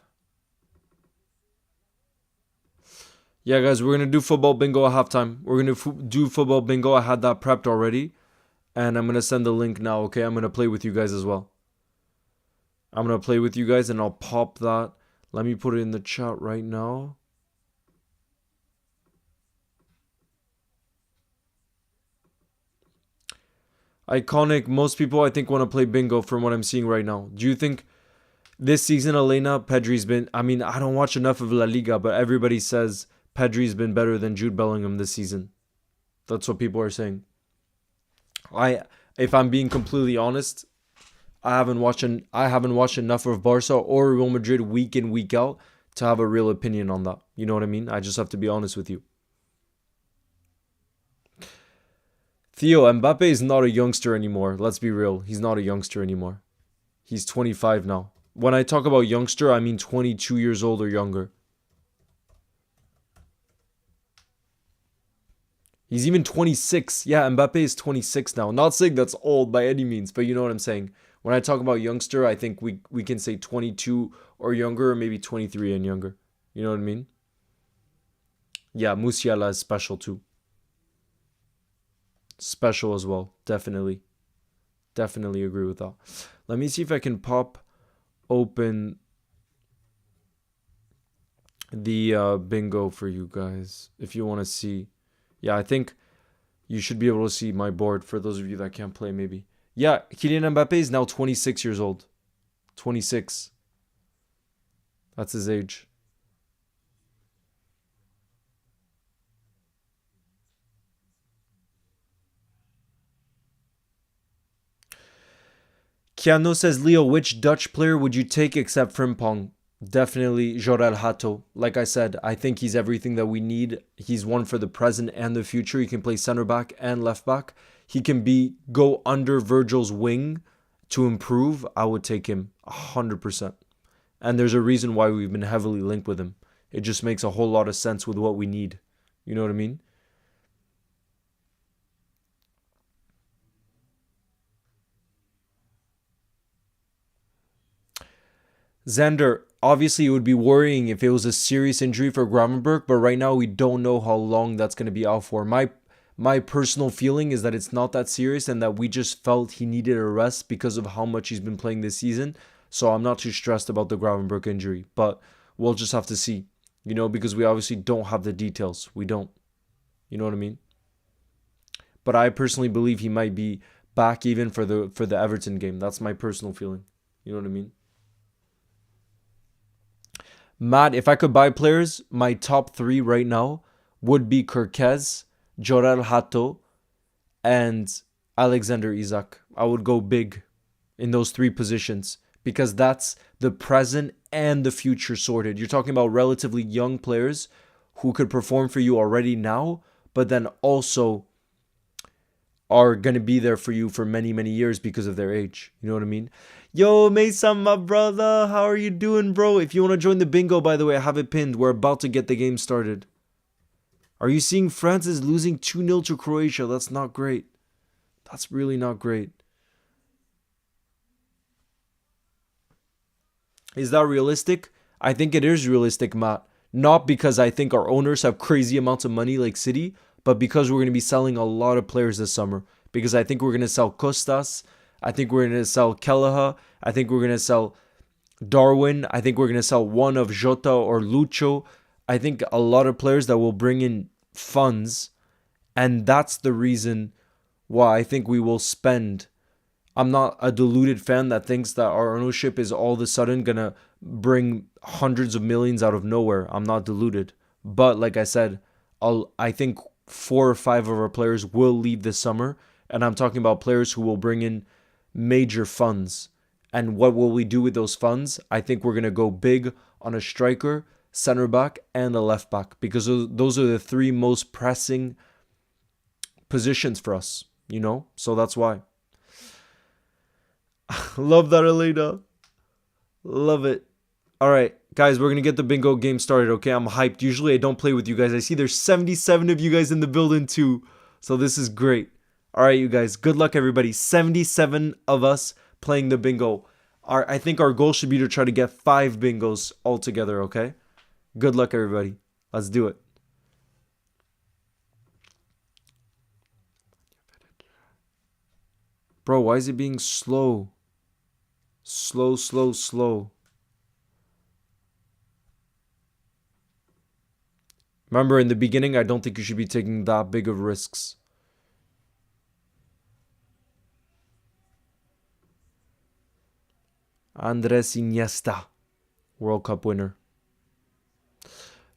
Yeah, guys, we're going to do football bingo at halftime. We're going to do football bingo. I had that prepped already. And I'm going to send the link now, okay? I'm going to play with you guys as well. I'm going to play with you guys, and I'll pop that. Let me put it in the chat right now. Iconic. Most people, I think, want to play bingo from what I'm seeing right now. Do you think this season, Elena, Pedri's been... I mean, I don't watch enough of La Liga, but everybody says Pedri's been better than Jude Bellingham this season. That's what people are saying. If I'm being completely honest, I haven't watched enough of Barca or Real Madrid week in, week out to have a real opinion on that. You know what I mean? I just have to be honest with you. Theo, Mbappe is not a youngster anymore. Let's be real. He's not a youngster anymore. He's 25 now. When I talk about youngster, I mean 22 years old or younger. He's even 26. Yeah, Mbappe is 26 now. Not saying that's old by any means, but you know what I'm saying. When I talk about youngster, I think we can say 22 or younger, or maybe 23 and younger. You know what I mean? Yeah, Musiala is special too. Special as well, definitely. Definitely agree with that. Let me see if I can pop open the bingo for you guys if you want to see. Yeah, I think you should be able to see my board for those of you that can't play maybe. Yeah, Kylian Mbappe is now 26 years old. 26. That's his age. Keanu says, Leo, which Dutch player would you take except Frimpong? Definitely Jorel Hato. Like I said, I think he's everything that we need. He's one for the present and the future. He can play center back and left back. He can go under Virgil's wing to improve. I would take him 100%. And there's a reason why we've been heavily linked with him. It just makes a whole lot of sense with what we need. You know what I mean? Xander, obviously it would be worrying if it was a serious injury for Gravenberg, but right now we don't know how long that's going to be out for. My personal feeling is that it's not that serious and that we just felt he needed a rest because of how much he's been playing this season. So I'm not too stressed about the Gravenberg injury, but we'll just have to see, because we obviously don't have the details. We don't. You know what I mean? But I personally believe he might be back even for the Everton game. That's my personal feeling. You know what I mean? Matt, if I could buy players, my top three right now would be Kirkez, Jorel Hato, and Alexander Isak. I would go big in those three positions because that's the present and the future sorted. You're talking about relatively young players who could perform for you already now, but then also are going to be there for you for many, many years because of their age. You know what I mean? Yo, Mason, my brother, how are you doing, bro? If you want to join the bingo, by the way, I have it pinned. We're about to get the game started. Are you seeing France is losing 2-0 to Croatia? That's not great. That's really not great. Is that realistic? I think it is realistic, Matt. Not because I think our owners have crazy amounts of money like City, but because we're going to be selling a lot of players this summer. Because I think we're going to sell Costas. I think we're going to sell Kelleher. I think we're going to sell Darwin. I think we're going to sell one of Jota or Lucho. I think a lot of players that will bring in funds. And that's the reason why I think we will spend. I'm not a deluded fan that thinks that our ownership is all of a sudden going to bring hundreds of millions out of nowhere. I'm not deluded. But like I said, I think 4 or 5 of our players will leave this summer. And I'm talking about players who will bring in major funds. And what will we do with those funds? I think we're going to go big on a striker, center back, and a left back. Because those are the 3 most pressing positions for us. So that's why. Love that, Elena. Love it. All right, guys, we're going to get the bingo game started, okay? I'm hyped. Usually I don't play with you guys. I see there's 77 of you guys in the building too. So this is great. All right, you guys. Good luck, everybody. 77 of us playing the bingo. I think our goal should be to try to get 5 bingos all together, okay? Good luck, everybody. Let's do it. Bro, why is it being slow? Slow, slow, slow. Remember, in the beginning, I don't think you should be taking that big of risks. Andres Iniesta, World Cup winner.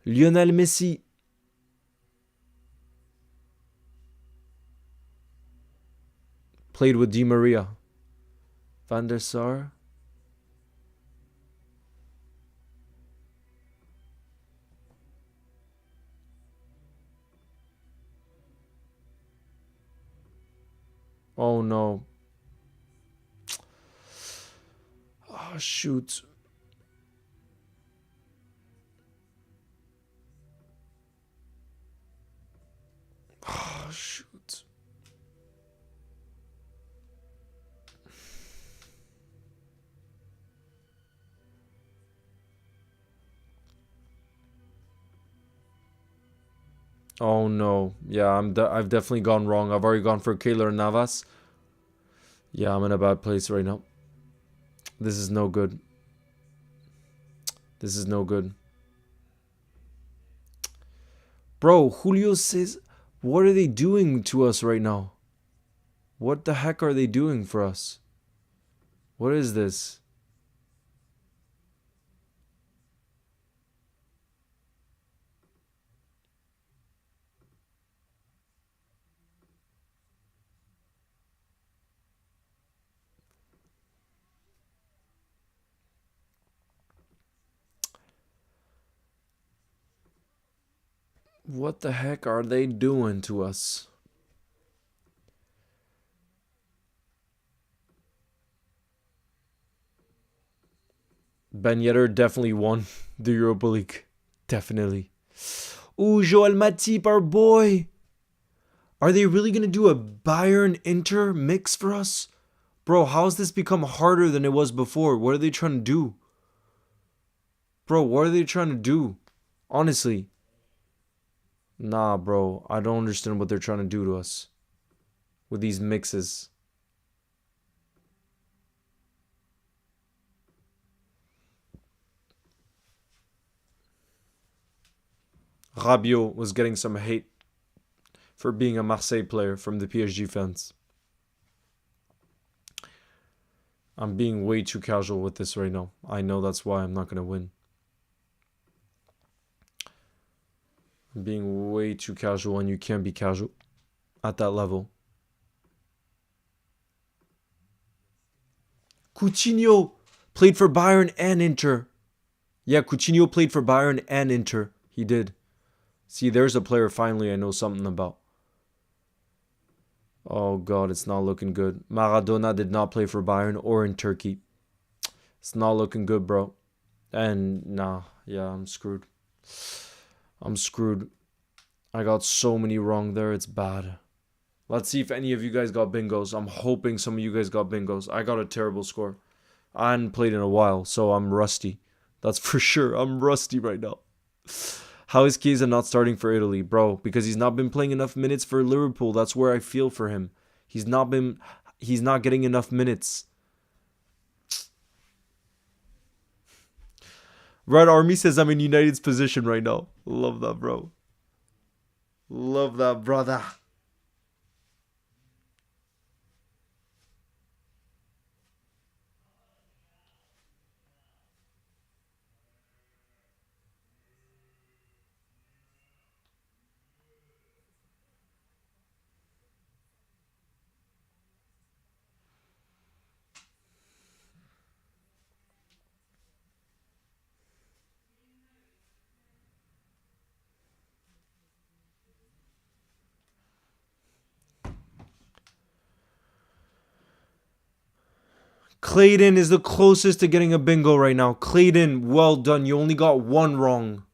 Lionel Messi. Played with Di Maria. Van der Sar. Oh no. Oh shoot. Oh shoot. Oh no. Yeah, I've definitely gone wrong. I've already gone for Keylor Navas. Yeah, I'm in a bad place right now. This is no good. This is no good. Bro, Julio says, what are they doing to us right now? What the heck are they doing for us? What is this? What the heck are they doing to us? Ben Yedder definitely won the Europa League. Definitely. Ooh, Joel Matip, our boy. Are they really going to do a Bayern Inter mix for us? Bro, how has this become harder than it was before? What are they trying to do? Bro, what are they trying to do? Honestly. Nah, bro. I don't understand what they're trying to do to us with these mixes. Rabiot was getting some hate for being a Marseille player from the PSG fans. I'm being way too casual with this right now. I know that's why I'm not going to win. I'm being way too casual, and you can't be casual at that level. Coutinho played for Bayern and Inter. Yeah, Coutinho played for Bayern and Inter. He did. See, there's a player finally I know something about. Oh, God, it's not looking good. Maradona did not play for Bayern or in Turkey. It's not looking good, bro. And, nah, yeah, I'm screwed. I'm screwed. I got so many wrong there, it's bad. Let's see if any of you guys got bingos. I'm hoping some of you guys got bingos. I got a terrible score. I hadn't played in a while, so I'm rusty. That's for sure. I'm rusty right now. How is Chiesa not starting for Italy? Bro, because he's not been playing enough minutes for Liverpool. That's where I feel for him. He's not getting enough minutes. Red Army says I'm in United's position right now. Love that, bro. Love that, brother. Clayton is the closest to getting a bingo right now. Clayton, well done. You only got one wrong.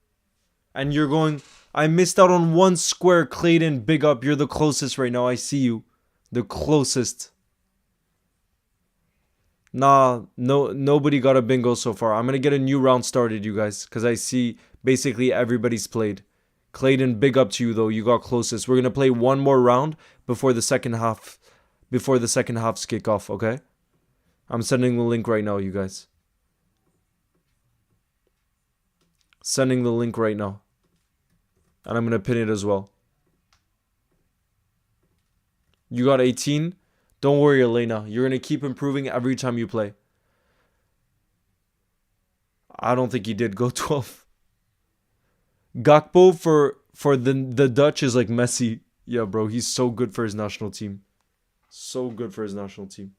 And you're going, I missed out on one square. Clayton, big up. You're the closest right now. I see you. The closest. Nah, no, nobody got a bingo so far. I'm going to get a new round started, you guys. Because I see basically everybody's played. Clayton, big up to you, though. You got closest. We're going to play one more round before the second half. Before the second half's kickoff, okay? I'm sending the link right now, you guys. Sending the link right now. And I'm going to pin it as well. You got 18? Don't worry, Elena. You're going to keep improving every time you play. I don't think he did go 12. Gakpo for the Dutch is like Messi. Yeah, bro. He's so good for his national team. So good for his national team.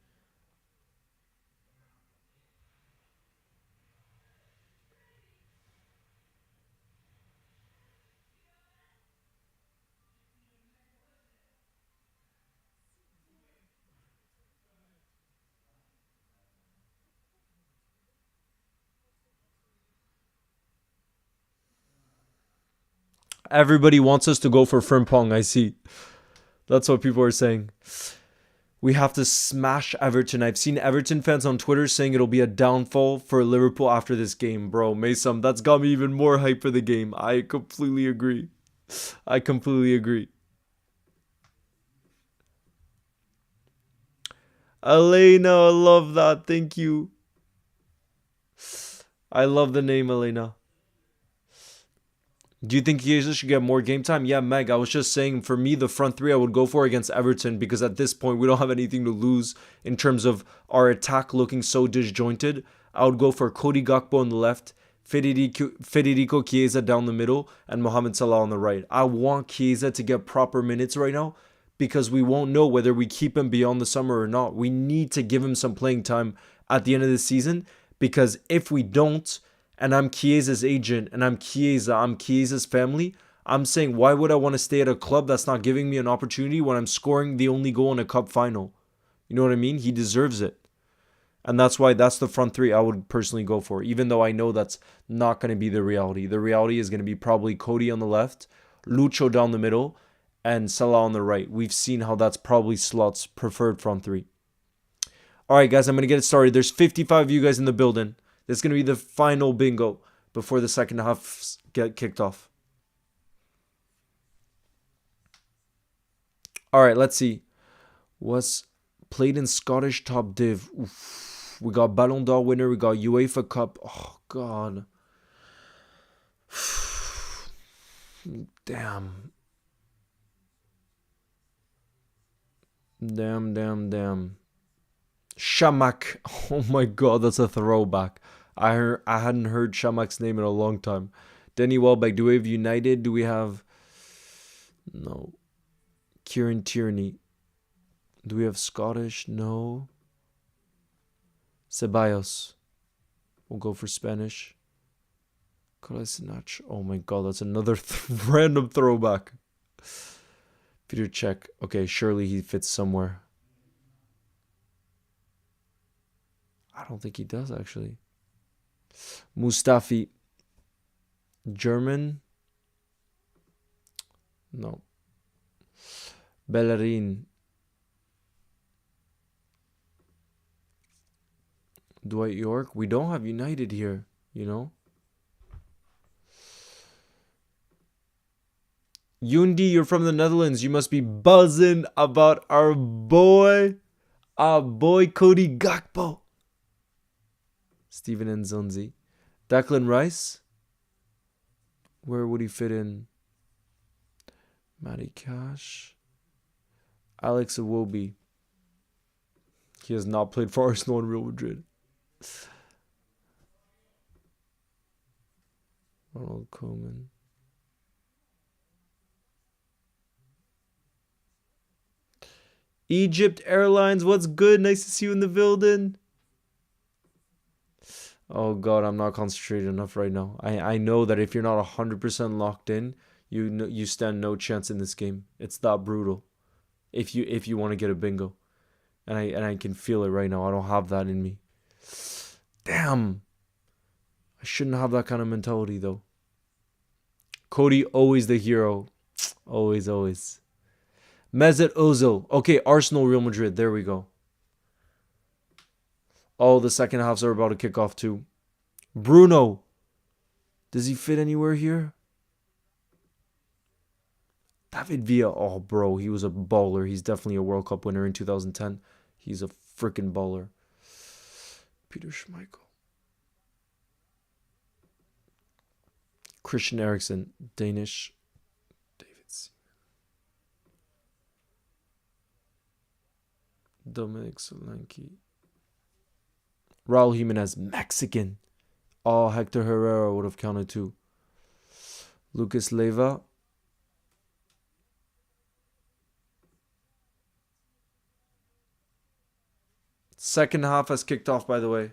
Everybody wants us to go for Frimpong, I see. That's what people are saying. We have to smash Everton. I've seen Everton fans on Twitter saying it'll be a downfall for Liverpool after this game. Bro, Mason, that's got me even more hype for the game. I completely agree. I completely agree. Elena, I love that. Thank you. I love the name Elena. Do you think Chiesa should get more game time? Yeah, Meg, I was just saying, for me, the front three I would go for against Everton, because at this point we don't have anything to lose in terms of our attack looking so disjointed. I would go for Cody Gakpo on the left, Federico Chiesa down the middle, and Mohamed Salah on the right. I want Chiesa to get proper minutes right now, because we won't know whether we keep him beyond the summer or not. We need to give him some playing time at the end of the season, because if we don't, and I'm Chiesa's agent, and I'm Chiesa's family, I'm saying, why would I want to stay at a club that's not giving me an opportunity when I'm scoring the only goal in a cup final? You know what I mean? He deserves it. And that's why that's the front three I would personally go for, even though I know that's not going to be the reality. The reality is going to be probably Cody on the left, Lucho down the middle, and Salah on the right. We've seen how that's probably Slot's preferred front three. All right, guys, I'm going to get it started. There's 55 of you guys in the building. This is going to be the final bingo before the second half get kicked off. All right, let's see. Was played in Scottish top div. Oof. We got Ballon d'Or winner. We got UEFA Cup. Oh, God. Damn. Damn. Shamak. Oh my God, that's a throwback. I hadn't heard Shamak's name in a long time. Denny Welbeck. Do we have United? Do we have... No. Kieran Tierney. Do we have Scottish? No. Ceballos. We'll go for Spanish. Kolasinac. Oh my God, that's another random throwback. Peter Cech. Okay, surely he fits somewhere. I don't think he does, actually. Mustafi. German? No. Bellerin. Dwight York. We don't have United here, you know? Yundi, you're from the Netherlands. You must be buzzing about our boy Cody Gakpo. Steven Nzonzi. Declan Rice. Where would he fit in? Matty Cash. Alex Iwobi. He has not played for Arsenal and Real Madrid. Ronald Koeman. Egypt Airlines, what's good? Nice to see you in the building. Oh God, I'm not concentrated enough right now. I know that if you're not 100% locked in, you stand no chance in this game. It's that brutal. If you want to get a bingo, and I can feel it right now. I don't have that in me. Damn. I shouldn't have that kind of mentality though. Cody, always the hero. Always. Mesut Ozil. Okay, Arsenal, Real Madrid. There we go. Oh, the second halves are about to kick off too. Bruno. Does he fit anywhere here? David Villa. Oh, bro, he was a baller. He's definitely a World Cup winner in 2010. He's a freaking baller. Peter Schmeichel. Christian Eriksen. Danish. David Seaman. Dominic Solanke. Raul Jimenez. Mexican. Oh, Hector Herrera would have counted too. Lucas Leiva. Second half has kicked off, by the way.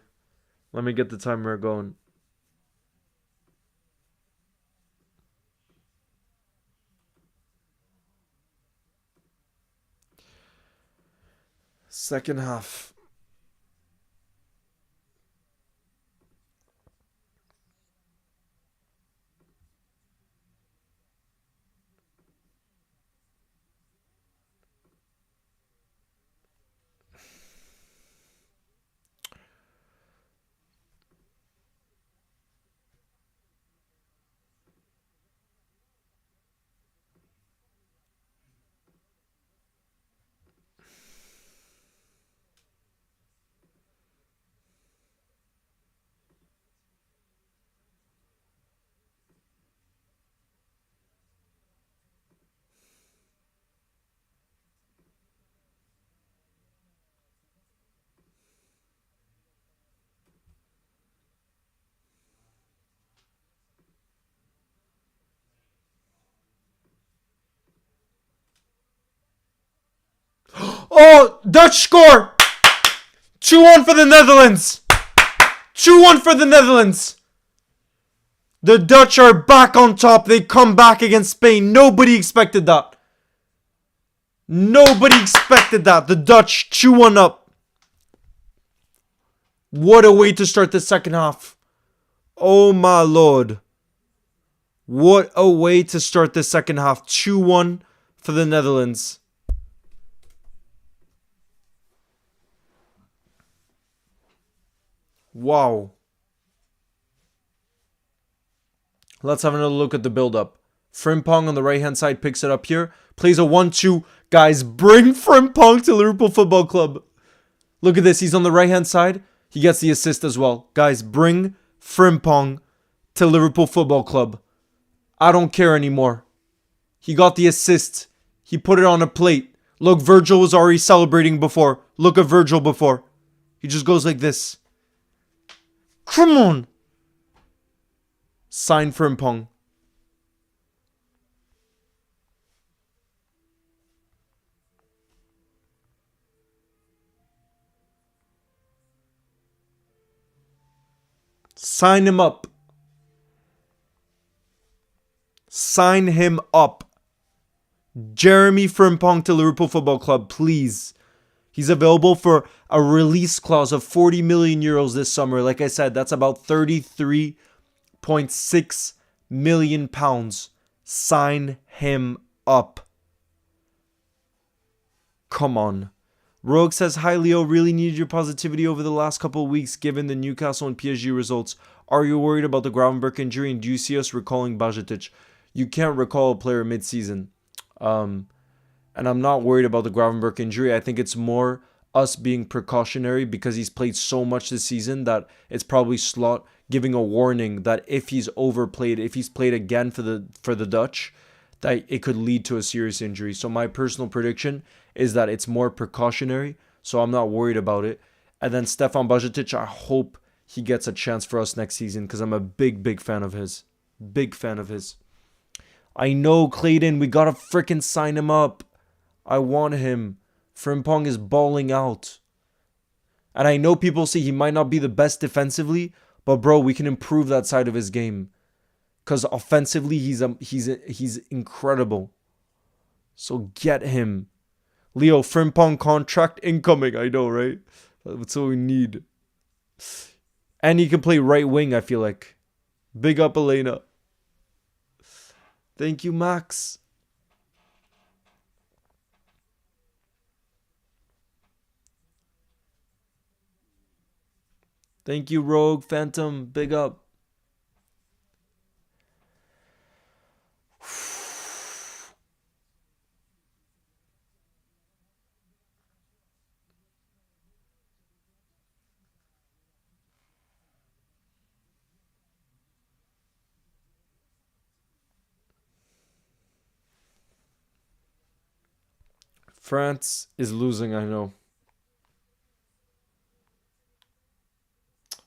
Let me get the timer going. Second half. Oh, Dutch score! 2-1 for the Netherlands! 2-1 for the Netherlands! The Dutch are back on top. They come back against Spain. Nobody expected that. Nobody expected that. The Dutch 2-1 up. What a way to start the second half. Oh my lord. What a way to start the second half. 2-1 for the Netherlands. Wow. Let's have another look at the build-up. Frimpong on the right-hand side picks it up here. Plays a 1-2. Guys, bring Frimpong to Liverpool Football Club. Look at this. He's on the right-hand side. He gets the assist as well. Guys, bring Frimpong to Liverpool Football Club. I don't care anymore. He got the assist. He put it on a plate. Look, Virgil was already celebrating before. Look at Virgil before. He just goes like this. Come on. Sign Frimpong. Sign him up. Sign him up. Jeremy Frimpong to Liverpool Football Club, please. He's available for a release clause of 40 million euros this summer. Like I said, that's about 33.6 million pounds. Sign him up. Come on. Rogue says, hi Leo, really needed your positivity over the last couple of weeks given the Newcastle and PSG results. Are you worried about the Gravenberch injury and do you see us recalling Bajcetic? You can't recall a player mid-season. And I'm not worried about the Gravenberch injury. I think it's more us being precautionary because he's played so much this season that it's probably Slot giving a warning that if he's overplayed, if he's played again for the Dutch, that it could lead to a serious injury. So my personal prediction is that it's more precautionary, so I'm not worried about it. And then Stefan Bajcetic, I hope he gets a chance for us next season because I'm a big fan of his. Big fan of his. I know, Clayton, we gotta freaking sign him up. I want him. Frimpong is balling out. And I know people say he might not be the best defensively, but bro, we can improve that side of his game. Because offensively, he's incredible. So get him. Leo, Frimpong contract incoming. I know, right? That's what we need. And he can play right wing, I feel like. Big up, Elena. Thank you, Max. Thank you, Rogue, Phantom. Big up. France is losing, I know.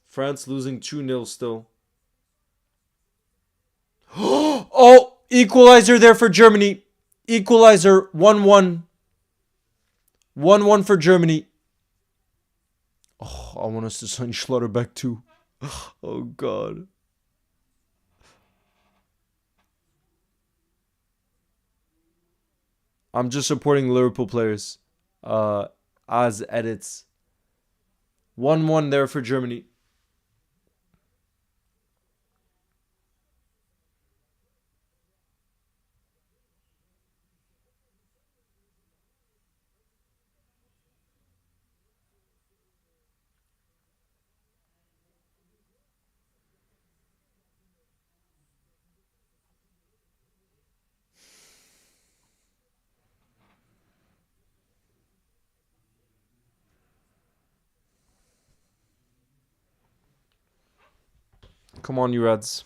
France losing 2-0 still. Oh, equalizer there for Germany. Equalizer 1-1. 1-1 for Germany. Oh, I want us to sign Schlotterbeck too. Oh, God. I'm just supporting Liverpool players as edits. 1-1 there for Germany. Come on, you Reds.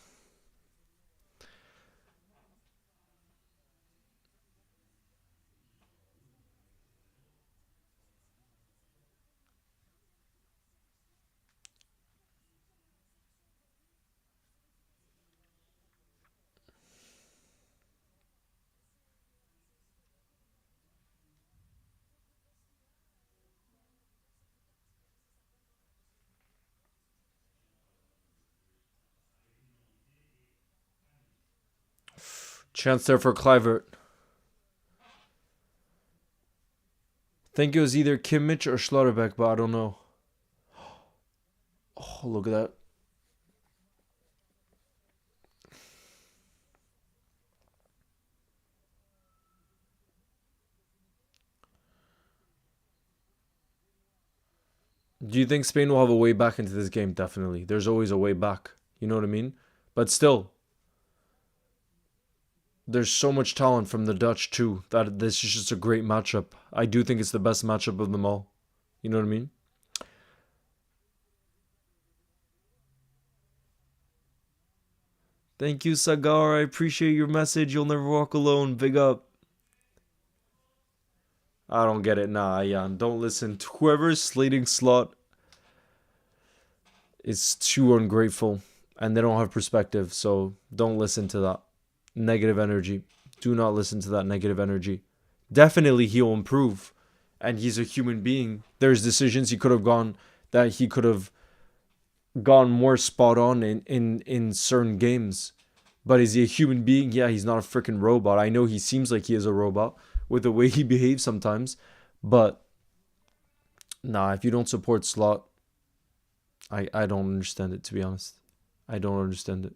Chance there for Kluivert. Think it was either Kimmich or Schlotterbeck, but I don't know. Oh, look at that. Do you think Spain will have a way back into this game? Definitely. There's always a way back. You know what I mean? But still, there's so much talent from the Dutch too that this is just a great matchup. I do think it's the best matchup of them all. You know what I mean? Thank you, Sagar. I appreciate your message. You'll never walk alone. Big up. I don't get it. Nah, Jan. Don't listen. Whoever's slating Slot is too ungrateful and they don't have perspective. So don't listen to that negative energy. Do not listen to that negative energy. Definitely he'll improve. And he's a human being. There's decisions he could have gone that he could have gone more spot on in certain games. But is he a human being? Yeah, he's not a freaking robot. I know he seems like he is a robot with the way he behaves sometimes. But nah, if you don't support Slot, I don't understand it, to be honest. I don't understand it.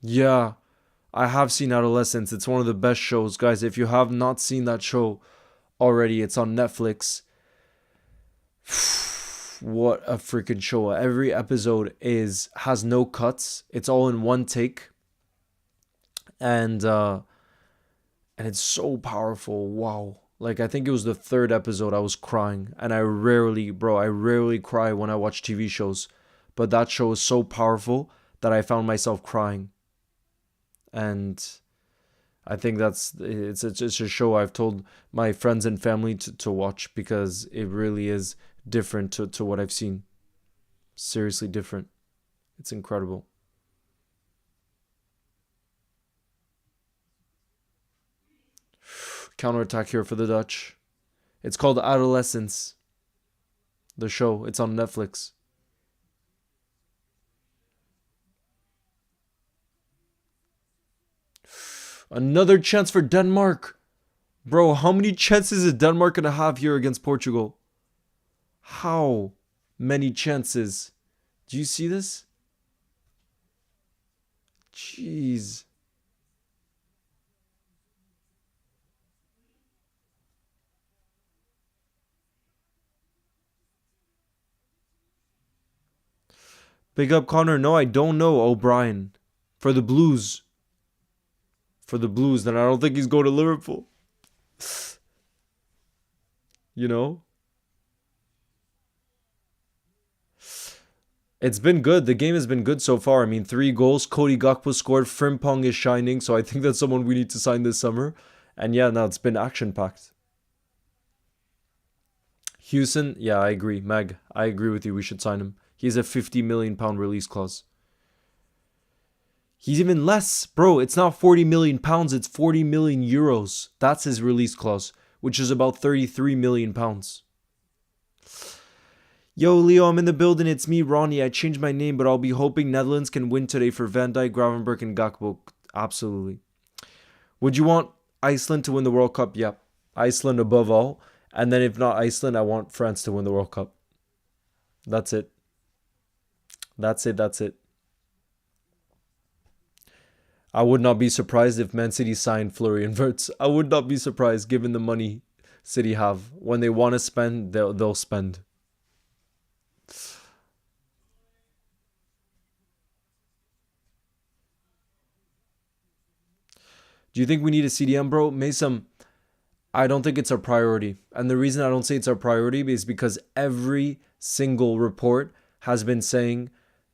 Yeah, I have seen Adolescence. It's one of the best shows, guys. If you have not seen that show already, it's on Netflix. What a freaking show. Every episode has no cuts. It's all in one take. And it's so powerful. Wow. Like I think it was the third episode I was crying. And I rarely cry when I watch TV shows. But that show is so powerful that I found myself crying. And I think it's a show I've told my friends and family to watch because it really is different to what I've seen. Seriously different. It's incredible. Counterattack here for the Dutch. It's called Adolescence. The show. It's on Netflix. Another chance for Denmark. Bro, how many chances is Denmark going to have here against Portugal? How many chances? Do you see this? Jeez. Big up Connor. No, I don't know O'Brien. For the Blues. For the Blues, then I don't think he's going to Liverpool. You know? It's been good. The game has been good so far. I mean, 3 goals. Cody Gakpo scored. Frimpong is shining. So I think that's someone we need to sign this summer. And yeah, now it's been action-packed. Houston, yeah, I agree. Meg, I agree with you. We should sign him. He has a £50 million release clause. He's even less. Bro, it's not £40 million. It's €40 million. That's his release clause, which is about £33 million. Yo, Leo, I'm in the building. It's me, Ronnie. I changed my name, but I'll be hoping Netherlands can win today for Van Dijk, Gravenberch, and Gakpo. Absolutely. Would you want Iceland to win the World Cup? Yep. Iceland above all. And then if not Iceland, I want France to win the World Cup. That's it. That's it. I would not be surprised if Man City signed Florian Wirtz. I would not be surprised given the money City have. When they want to spend, they'll spend. Do you think we need a CDM, bro? Mason, I don't think it's our priority. And the reason I don't say it's our priority is because every single report has been saying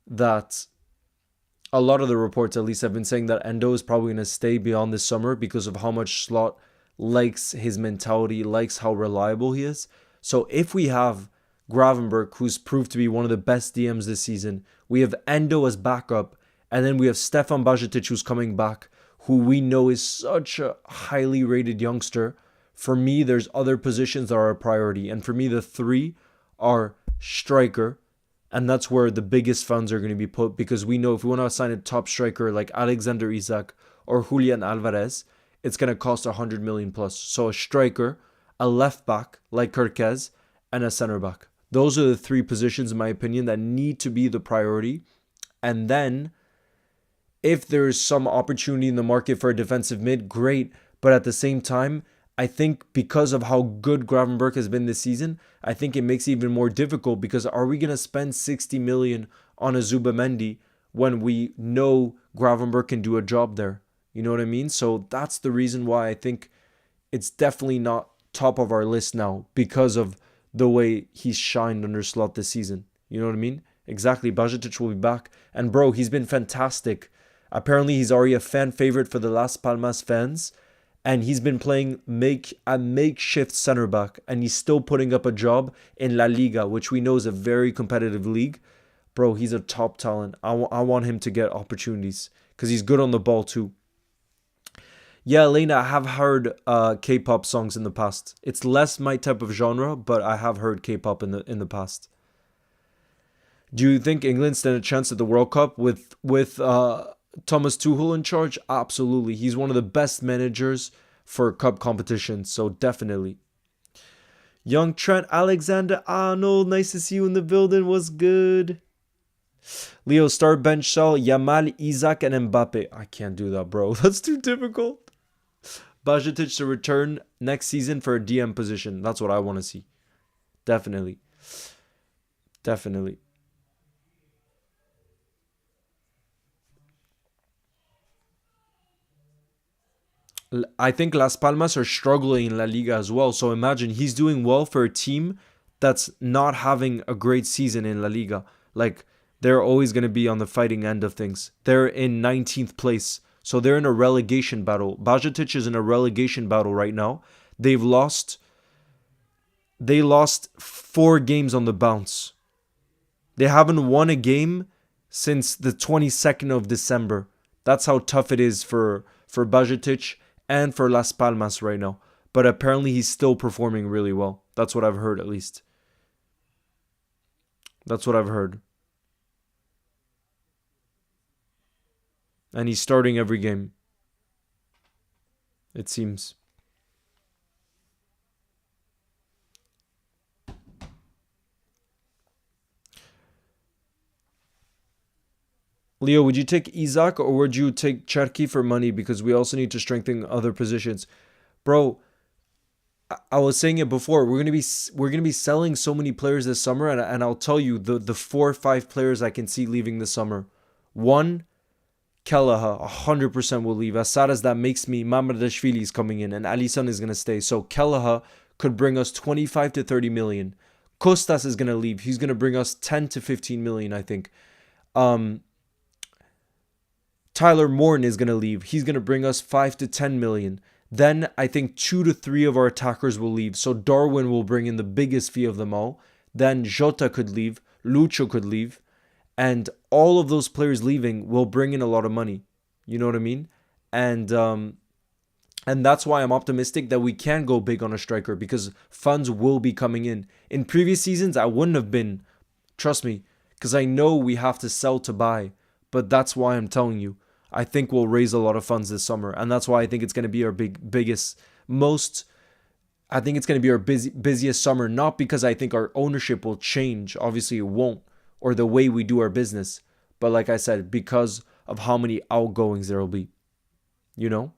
that, a lot of the reports at least have been saying that Endo is probably going to stay beyond this summer because of how much Slot likes his mentality, likes how reliable he is. So if we have Gravenberch, who's proved to be one of the best DMs this season, we have Endo as backup, and then we have Stefan Bajcetic who's coming back. who we know is such a highly rated youngster. For me, there's other positions that are a priority. And for me, the three are striker. And that's where the biggest funds are going to be put, because we know if we want to sign a top striker like Alexander Isak or Julian Alvarez, it's going to cost 100 million plus. So a striker, a left back like Kirkez, and a center back. Those are the three positions, in my opinion, that need to be the priority. And then if there's some opportunity in the market for a defensive mid, great. But at the same time, I think because of how good Gravenberch has been this season, I think it makes it even more difficult, because are we going to spend 60 million on a Zubamendi when we know Gravenberch can do a job there? You know what I mean? So that's the reason why I think it's definitely not top of our list now, because of the way he's shined under Slot this season. You know what I mean? Exactly. Bajcetic will be back. And bro, he's been fantastic. Apparently, he's already a fan favorite for the Las Palmas fans. And he's been playing a makeshift center back. And he's still putting up a job in La Liga, which we know is a very competitive league. Bro, he's a top talent. I want him to get opportunities, because he's good on the ball too. Yeah, Elena, I have heard K-pop songs in the past. It's less my type of genre, but I have heard K-pop in the past. Do you think England stand a chance at the World Cup with Thomas Tuchel in charge? Absolutely. He's one of the best managers for cup competitions, so definitely. Young Trent Alexander-Arnold, nice to see you in the building. What's good? Leo, start bench sell Yamal, Isaac, and Mbappe. I can't do that, bro. That's too difficult. Bajcetic to return next season for a DM position. That's what I want to see. Definitely. Definitely. I think Las Palmas are struggling in La Liga as well. So imagine he's doing well for a team that's not having a great season in La Liga. Like, they're always going to be on the fighting end of things. They're in 19th place. So they're in a relegation battle. Bajcetic is in a relegation battle right now. They lost 4 games on the bounce. They haven't won a game since the 22nd of December. That's how tough it is for Bajcetic and for Las Palmas right now. But apparently he's still performing really well. That's what I've heard, at least. That's what I've heard. And he's starting every game, it seems. Leo, would you take Isaac or would you take Cherki for money? Because we also need to strengthen other positions. Bro, I was saying it before. We're gonna be selling so many players this summer, and I'll tell you the 4 or 5 players I can see leaving this summer. One, Kelaha, 100% will leave. As sad as that makes me, Mamardashvili is coming in and Alisson is going to stay. So Kelaha could bring us 25 to 30 million. Kostas is going to leave. He's going to bring us 10 to 15 million, I think. Tyler Morton is going to leave. He's going to bring us 5 to 10 million. Then I think 2 to 3 of our attackers will leave. So Darwin will bring in the biggest fee of them all. Then Jota could leave. Lucho could leave. And all of those players leaving will bring in a lot of money. You know what I mean? And that's why I'm optimistic that we can go big on a striker, because funds will be coming in. In previous seasons, I wouldn't have been. Trust me, because I know we have to sell to buy. But that's why I'm telling you. I think we'll raise a lot of funds this summer. And that's why I think it's going to be our biggest, most... I think it's going to be our busiest summer. Not because I think our ownership will change. Obviously, it won't. Or the way we do our business. But like I said, because of how many outgoings there will be. You know?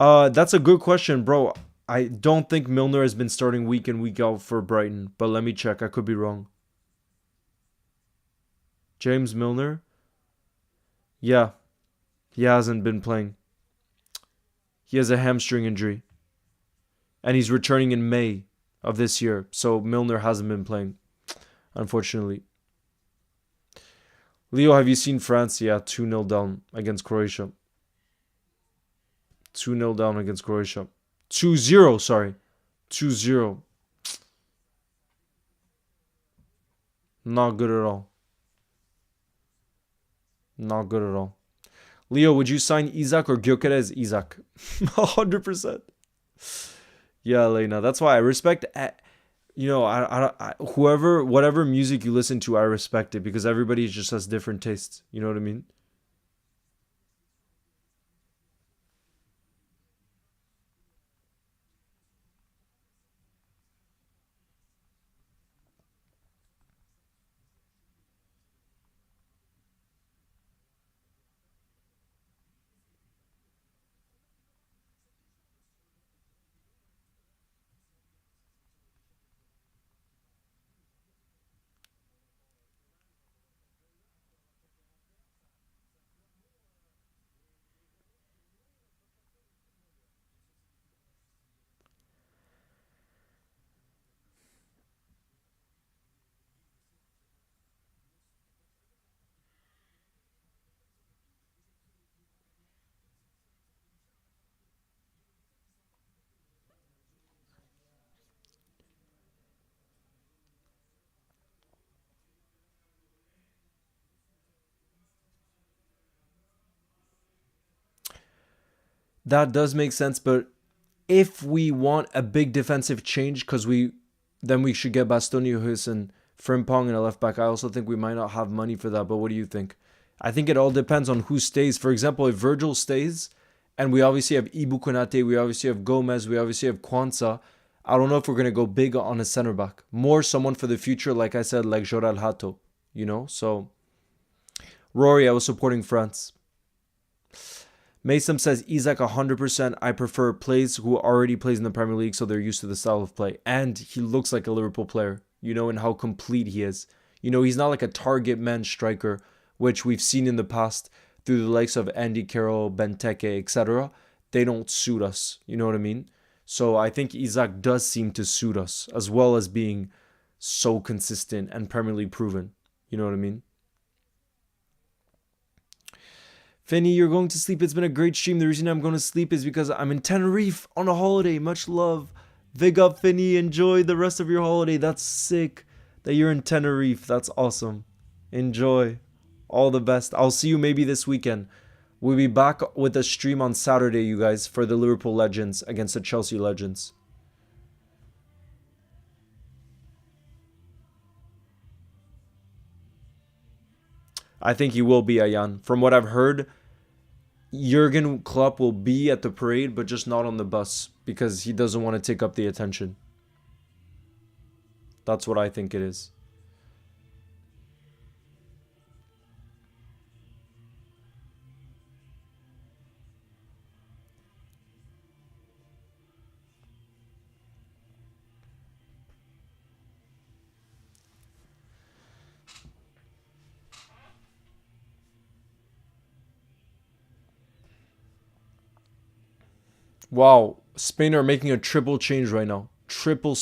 That's a good question, bro. I don't think Milner has been starting week in, week out for Brighton. But let me check. I could be wrong. James Milner? Yeah. He hasn't been playing. He has a hamstring injury. And he's returning in May of this year. So Milner hasn't been playing, unfortunately. Leo, have you seen France? Yeah, 2-0 down against Croatia. 2-0 down against Croatia. 2-0, sorry. 2-0. Not good at all. Not good at all. Leo, would you sign Isaac or Gyökeres? Isaac. 100%. Yeah, Lena. That's why I respect, whoever, whatever music you listen to, I respect it because everybody just has different tastes. You know what I mean? That does make sense, but if we want a big defensive change, then we should get Bastoni, and Frimpong and a left back. I also think we might not have money for that, but what do you think? I think it all depends on who stays. For example, if Virgil stays, and we obviously have Ibu Konate, we obviously have Gomez, we obviously have Kwanzaa. I don't know if we're gonna go big on a center back. More someone for the future, like I said, like Joral Hato. So Rory, I was supporting France. Mason says Isaac 100%. I prefer plays who already plays in the Premier League, so they're used to the style of play. And he looks like a Liverpool player, and how complete he is. He's not like a target man striker, which we've seen in the past through the likes of Andy Carroll, Benteke, etc. They don't suit us. You know what I mean? So I think Isaac does seem to suit us, as well as being so consistent and Premier League proven. You know what I mean? Finny, you're going to sleep. It's been a great stream. The reason I'm going to sleep is because I'm in Tenerife on a holiday. Much love. Big up, Finny. Enjoy the rest of your holiday. That's sick that you're in Tenerife. That's awesome. Enjoy. All the best. I'll see you maybe this weekend. We'll be back with a stream on Saturday, you guys, for the Liverpool Legends against the Chelsea Legends. I think he will be, Ayan. From what I've heard, Jurgen Klopp will be at the parade, but just not on the bus because he doesn't want to take up the attention. That's what I think it is. Wow, Spain are making a triple change right now. Triple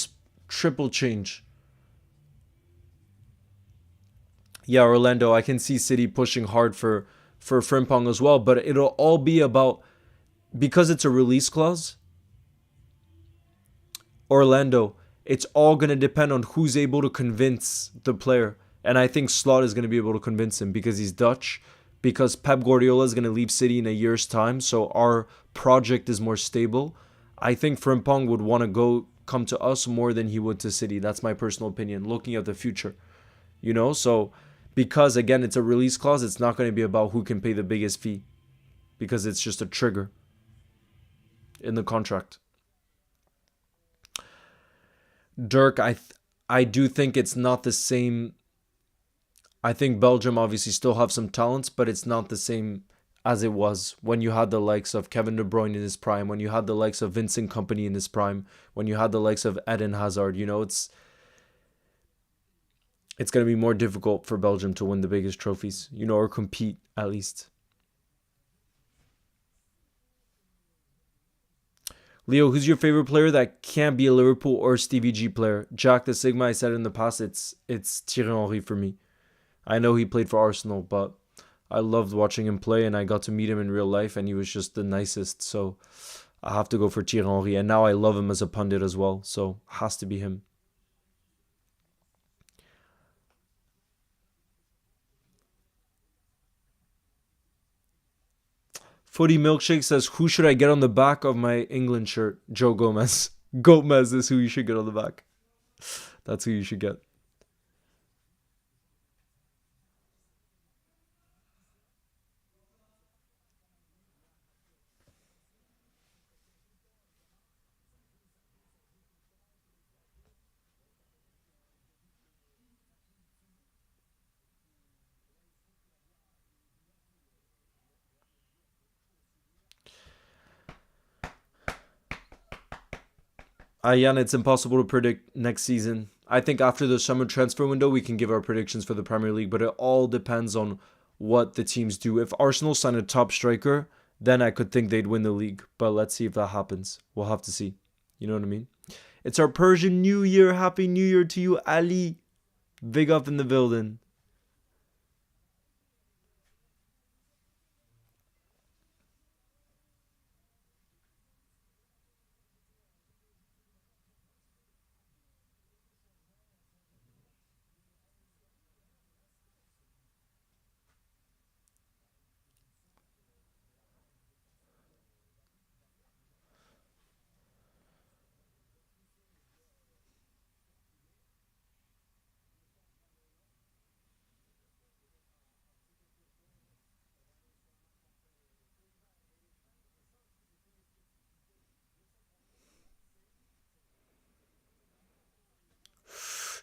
change. Yeah, Orlando, I can see City pushing hard for Frimpong as well, but it'll all be about because it's a release clause. Orlando, it's all going to depend on who's able to convince the player. And I think Slot is going to be able to convince him because he's Dutch, because Pep Guardiola is going to leave City in a year's time, so our project is more stable. I think Frimpong would want to come to us more than he would to City. That's my personal opinion, looking at the future. So because again, it's a release clause, it's not going to be about who can pay the biggest fee because it's just a trigger in the contract. Dirk, I do think it's not the same. I think Belgium obviously still have some talents, but it's not the same as it was when you had the likes of Kevin De Bruyne in his prime, when you had the likes of Vincent Kompany in his prime, when you had the likes of Eden Hazard. It's going to be more difficult for Belgium to win the biggest trophies, or compete at least. Leo, who's your favorite player that can't be a Liverpool or Stevie G player? Jack the Sigma, I said in the past, it's Thierry Henry for me. I know he played for Arsenal, but I loved watching him play, and I got to meet him in real life, and he was just the nicest. So I have to go for Thierry Henry, and now I love him as a pundit as well. So has to be him. Footy Milkshake says, who should I get on the back of my England shirt? Joe Gomez. Gomez is who you should get on the back. That's who you should get. Jan, it's impossible to predict next season. I think after the summer transfer window, we can give our predictions for the Premier League, but it all depends on what the teams do. If Arsenal sign a top striker, then I could think they'd win the league. But let's see if that happens. We'll have to see. You know what I mean? It's our Persian New Year. Happy New Year to you, Ali. Big up in the building.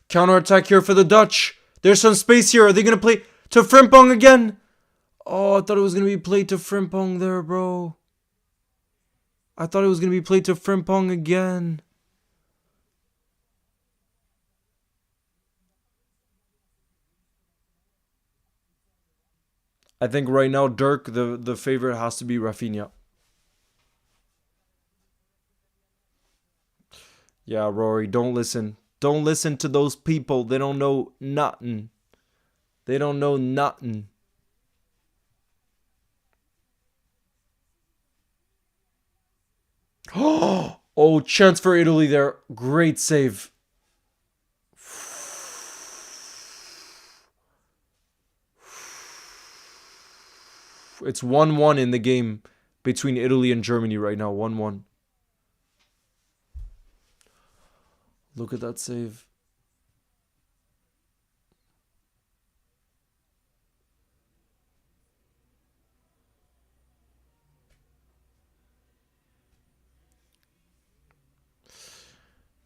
Counter-attack here for the Dutch. There's some space here. Are they going to play to Frimpong again? Oh, I thought it was going to be played to Frimpong there, bro. I thought it was going to be played to Frimpong again. I think right now, Dirk, the favorite has to be Rafinha. Yeah, Rory, don't listen. Don't listen to those people. They don't know nothing. They don't know nothing. Oh, chance for Italy there. Great save. It's 1-1 in the game between Italy and Germany right now. 1-1. Look at that save.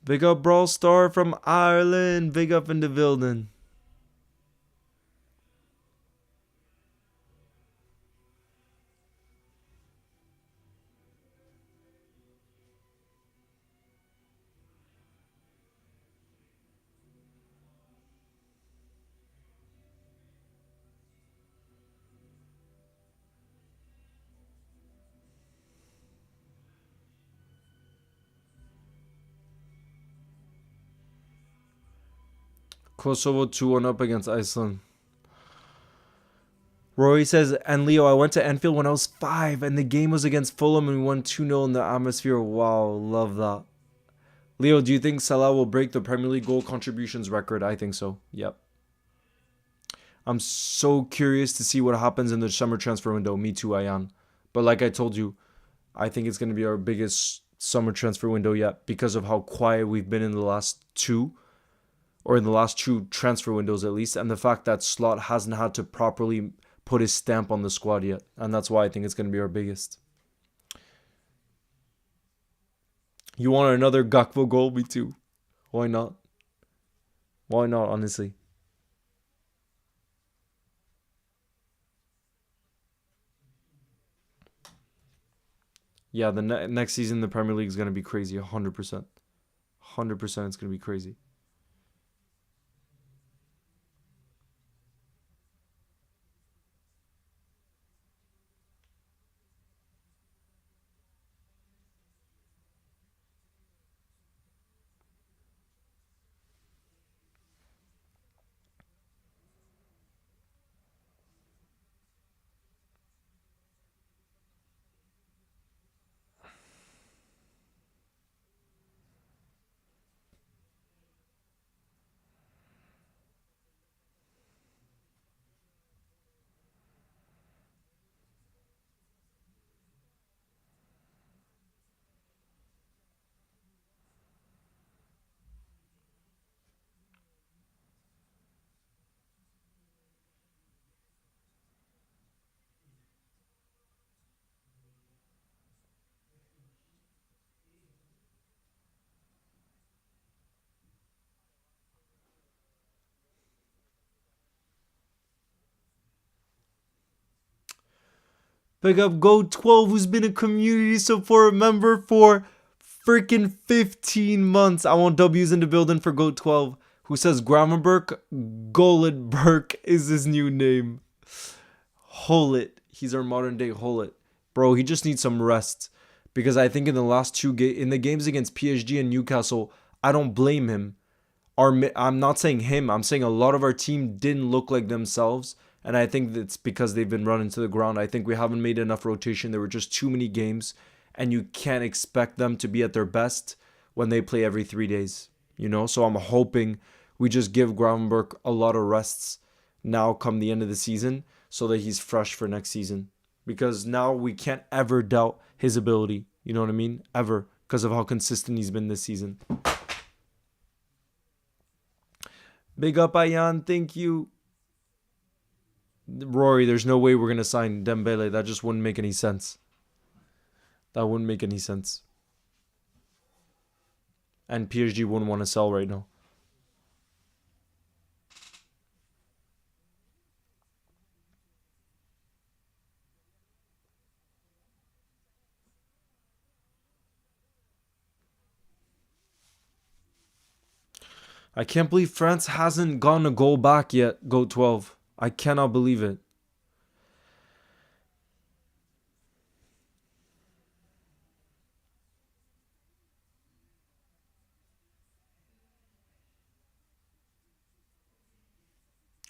Big up Brawl Star from Ireland. Big up in the building. Kosovo 2-1 up against Iceland. Rory says, and Leo, I went to Anfield when I was 5 and the game was against Fulham and we won 2-0 in the atmosphere. Wow, love that. Leo, do you think Salah will break the Premier League goal contributions record? I think so. Yep. I'm so curious to see what happens in the summer transfer window. Me too, Ayan. But like I told you, I think it's going to be our biggest summer transfer window yet because of how quiet we've been in the last two, or in the last two transfer windows at least, and the fact that Slot hasn't had to properly put his stamp on the squad yet. And that's why I think it's going to be our biggest. You want another Gakpo goal? Me too. Why not? Why not, honestly? Yeah, the next season the Premier League is going to be crazy, 100%. 100% it's going to be crazy. Big up Go12, who's been a community support member for freaking 15 months. I want W's in the building for Go12, who says Gravenberg Goletberg is his new name. Holit. He's our modern day Holit. Bro, he just needs some rest. Because I think in the last in the games against PSG and Newcastle, I don't blame him. I'm not saying him. I'm saying a lot of our team didn't look like themselves. And I think that's because they've been running to the ground. I think we haven't made enough rotation. There were just too many games. And you can't expect them to be at their best when they play every 3 days. You know? So I'm hoping we just give Gravenberg a lot of rests now come the end of the season so that he's fresh for next season. Because now we can't ever doubt his ability. You know what I mean? Ever. Because of how consistent he's been this season. Big up, Ayan. Thank you. Rory, there's no way we're going to sign Dembele. That just wouldn't make any sense. That wouldn't make any sense. And PSG wouldn't want to sell right now. I can't believe France hasn't gone a goal back yet, Go 12. I cannot believe it.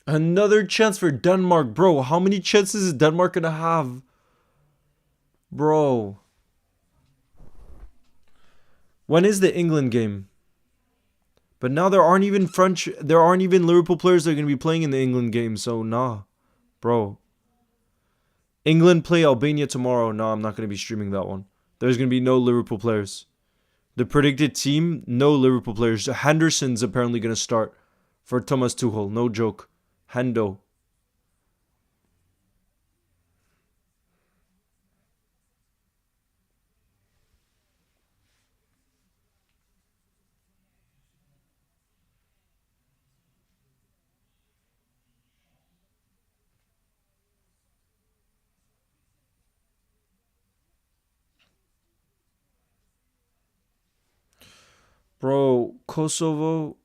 Another chance for Denmark. Bro, how many chances is Denmark going to have? Bro. When is the England game? But now there aren't even Liverpool players that are going to be playing in the England game. So, nah. Bro. England play Albania tomorrow. No, I'm not going to be streaming that one. There's going to be no Liverpool players. The predicted team, no Liverpool players. Henderson's apparently going to start for Thomas Tuchel. No joke. Hendo. Bro, Kosovo.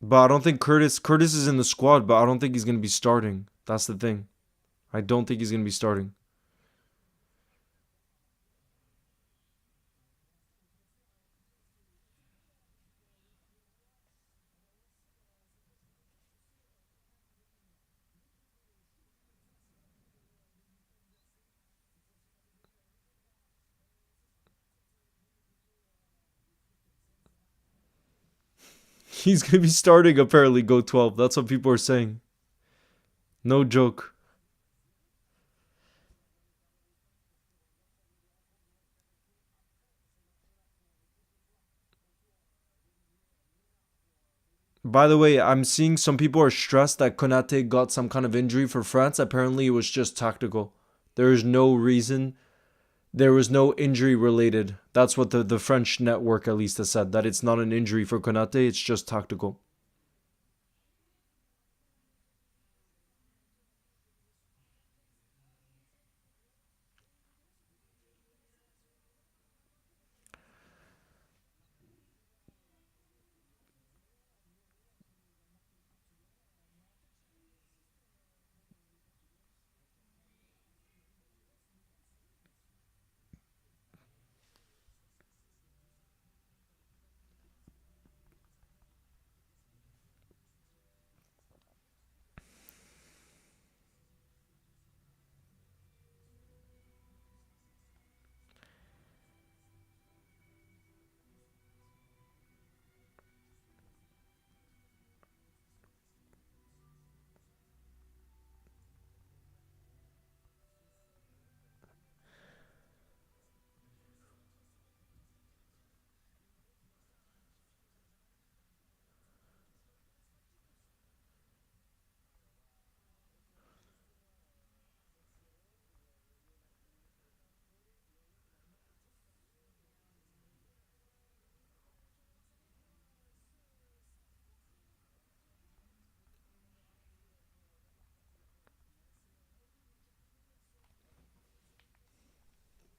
But I don't think Curtis is in the squad, but I don't think he's going to be starting. That's the thing. I don't think he's going to be starting. He's going to be starting apparently, Go 12. That's what people are saying. No joke. By the way, I'm seeing some people are stressed that Konate got some kind of injury for France. Apparently, it was just tactical. There is no reason. There was no injury related. That's what the French network at least has said. That it's not an injury for Konate. It's just tactical.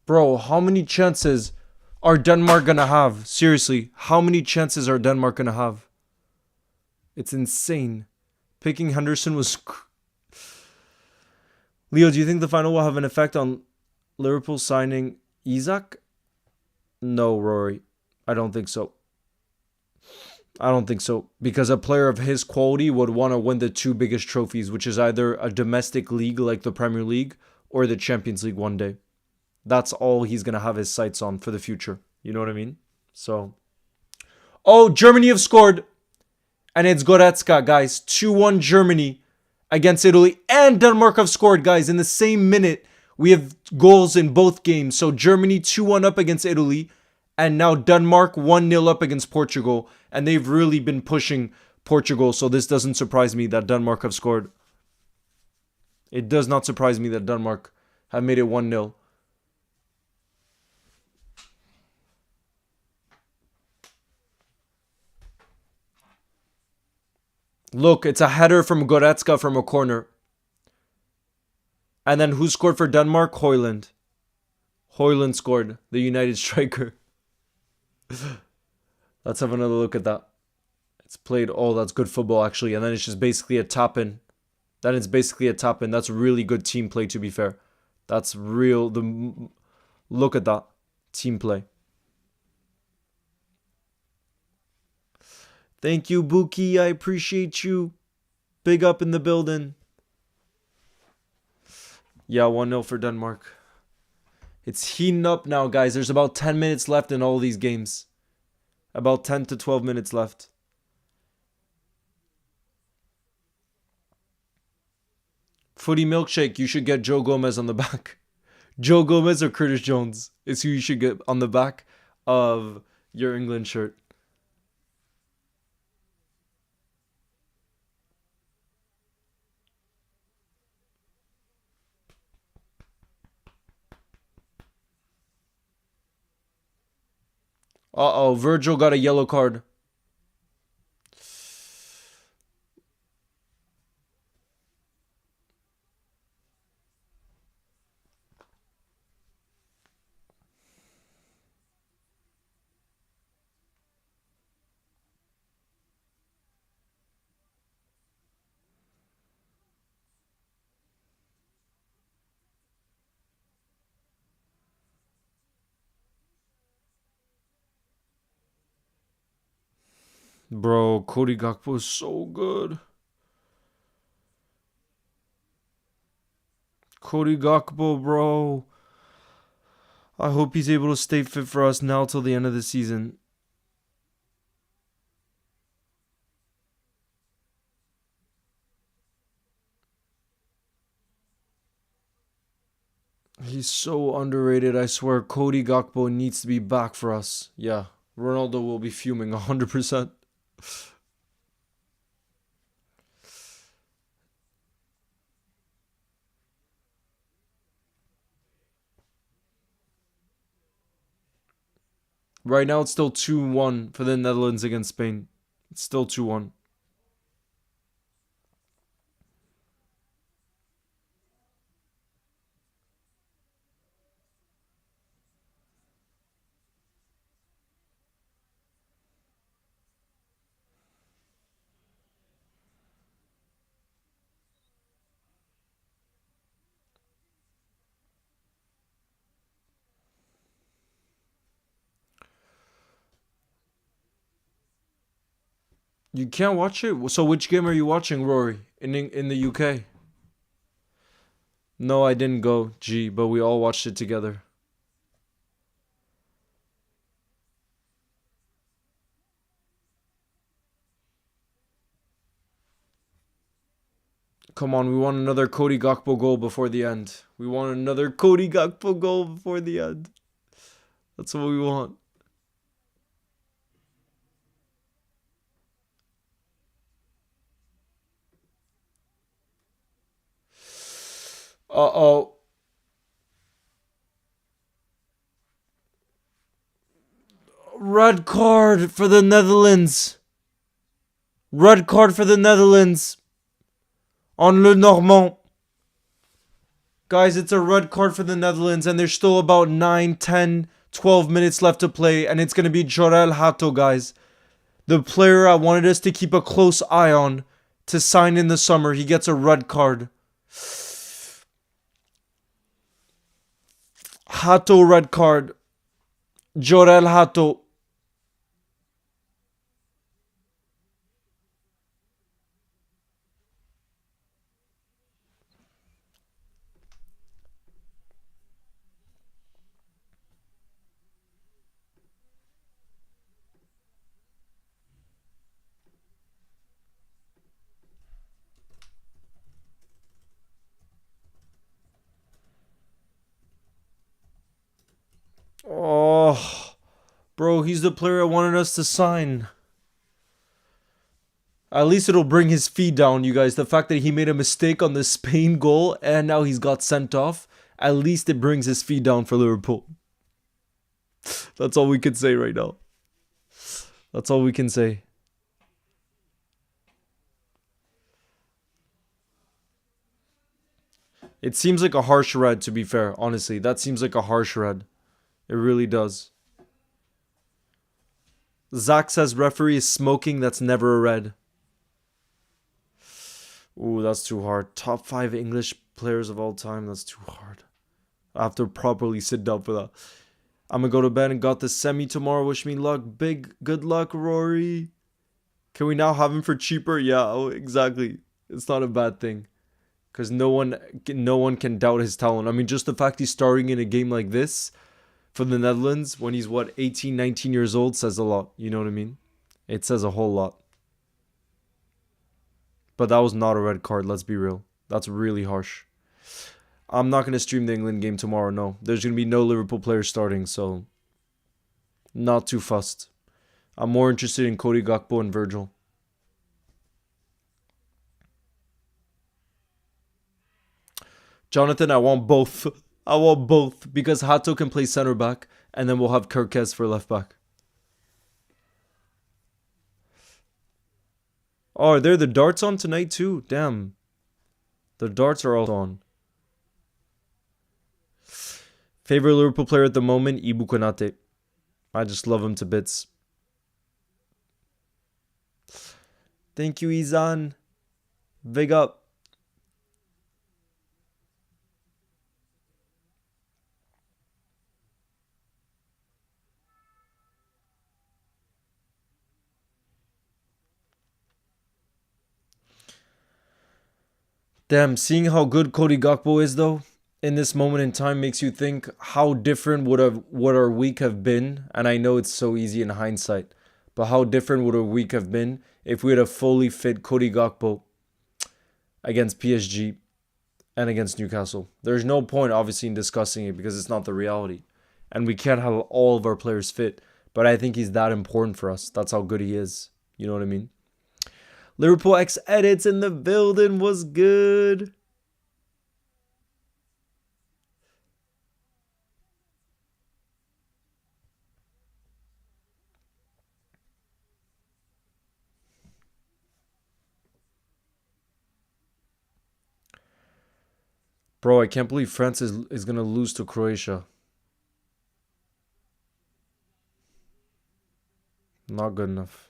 Bro, how many chances are Denmark gonna have? Seriously, how many chances are Denmark gonna have? It's insane. Picking Henderson was... Leo, do you think the final will have an effect on Liverpool signing Isak? No, Rory. I don't think so. I don't think so. Because a player of his quality would want to win the two biggest trophies, which is either a domestic league like the Premier League or the Champions League one day. That's all he's going to have his sights on for the future. You know what I mean? So. Oh, Germany have scored. And it's Goretzka, guys. 2-1 Germany against Italy. And Denmark have scored, guys. In the same minute, we have goals in both games. So Germany 2-1 up against Italy. And now Denmark 1-0 up against Portugal. And they've really been pushing Portugal. So this doesn't surprise me that Denmark have scored. It does not surprise me that Denmark have made it 1-0. Look, it's a header from Goretzka from a corner. And then who scored for Denmark? Højlund. Højlund scored, the United striker. Let's have another look at that. It's played. Oh, that's good football, actually. And then it's just basically a tap-in. That's really good team play, to be fair. That's real. Look at that. Team play. Thank you, Buki. I appreciate you. Big up in the building. Yeah, 1-0 for Denmark. It's heating up now, guys. There's about 10 minutes left in all these games. About 10 to 12 minutes left. Footy Milkshake, you should get Joe Gomez on the back. Joe Gomez or Curtis Jones is who you should get on the back of your England shirt. Uh-oh, Virgil got a yellow card. Bro, Cody Gakpo is so good. Cody Gakpo, bro. I hope he's able to stay fit for us now till the end of the season. He's so underrated, I swear. Cody Gakpo needs to be back for us. Yeah, Ronaldo will be fuming 100%. Right now, it's still 2-1 for the Netherlands against Spain. It's still 2-1. You can't watch it? So which game are you watching, Rory? In the UK? No, I didn't go, G, but we all watched it together. Come on, we want another Cody Gakpo goal before the end. We want another Cody Gakpo goal before the end. That's what we want. Uh-oh. Red card for the Netherlands. Red card for the Netherlands. On Le Normand. Guys, it's a red card for the Netherlands, and there's still about 9, 10, 12 minutes left to play, and it's going to be Jorel Hato, guys. The player I wanted us to keep a close eye on to sign in the summer. He gets a red card. Hato, red card. Jorel Hato. Oh, bro, he's the player I wanted us to sign. At least it'll bring his fee down, you guys. The fact that he made a mistake on the Spain goal and now he's got sent off, at least it brings his fee down for Liverpool. That's all we can say right now. That's all we can say. It seems like a harsh red, to be fair. Honestly, that seems like a harsh red. It really does. Zach says referee is smoking. That's never a red. Ooh, that's too hard. Top 5 English players of all time. That's too hard. I have to properly sit down for that. I'm going to go to bed and got the semi tomorrow. Wish me luck. Big good luck, Rory. Can we now have him for cheaper? Yeah, oh, exactly. It's not a bad thing. Because no one can doubt his talent. I mean, just the fact he's starting in a game like this for the Netherlands when he's, 18, 19 years old says a lot. You know what I mean? It says a whole lot. But that was not a red card, let's be real. That's really harsh. I'm not going to stream the England game tomorrow, no. There's going to be no Liverpool players starting, so not too fussed. I'm more interested in Cody Gakpo and Virgil. Jonathan, I want both. I want both because Hato can play center back and then we'll have Kirkes for left back. Oh, are there the darts on tonight too? Damn. The darts are all on. Favorite Liverpool player at the moment? Ibu Konate. I just love him to bits. Thank you, Izan. Big up. Damn, seeing how good Cody Gakpo is though, in this moment in time makes you think how different would our week have been. And I know it's so easy in hindsight, but how different would our week have been if we had a fully fit Cody Gakpo against PSG and against Newcastle. There's no point obviously in discussing it because it's not the reality. And we can't have all of our players fit. But I think he's that important for us. That's how good he is. You know what I mean? Liverpool X edits in the building was good. Bro, I can't believe France is going to lose to Croatia. Not good enough.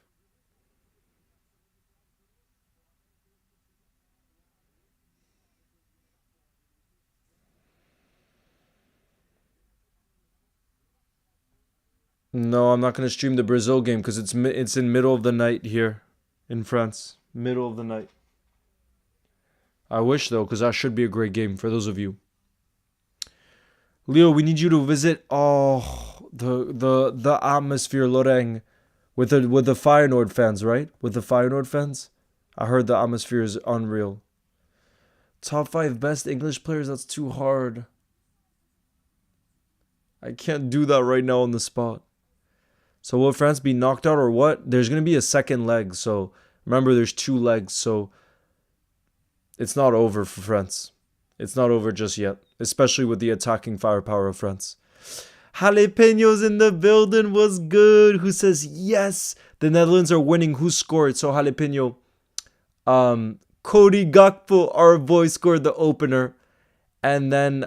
No, I'm not going to stream the Brazil game because it's in middle of the night here in France. Middle of the night. I wish though, because that should be a great game for those of you. Leo, we need you to visit. Oh, the atmosphere, Loreng, with the Feyenoord fans, right? With the Feyenoord fans, I heard the atmosphere is unreal. Top 5 best English players. That's too hard. I can't do that right now on the spot. So will France be knocked out or what? There's going to be a second leg. So remember, there's 2 legs. So it's not over for France. It's not over just yet. Especially with the attacking firepower of France. Jalapenos in the building was good. Who says yes? The Netherlands are winning. Who scored? So Jalapeno. Cody Gakpo, our boy, scored the opener. And then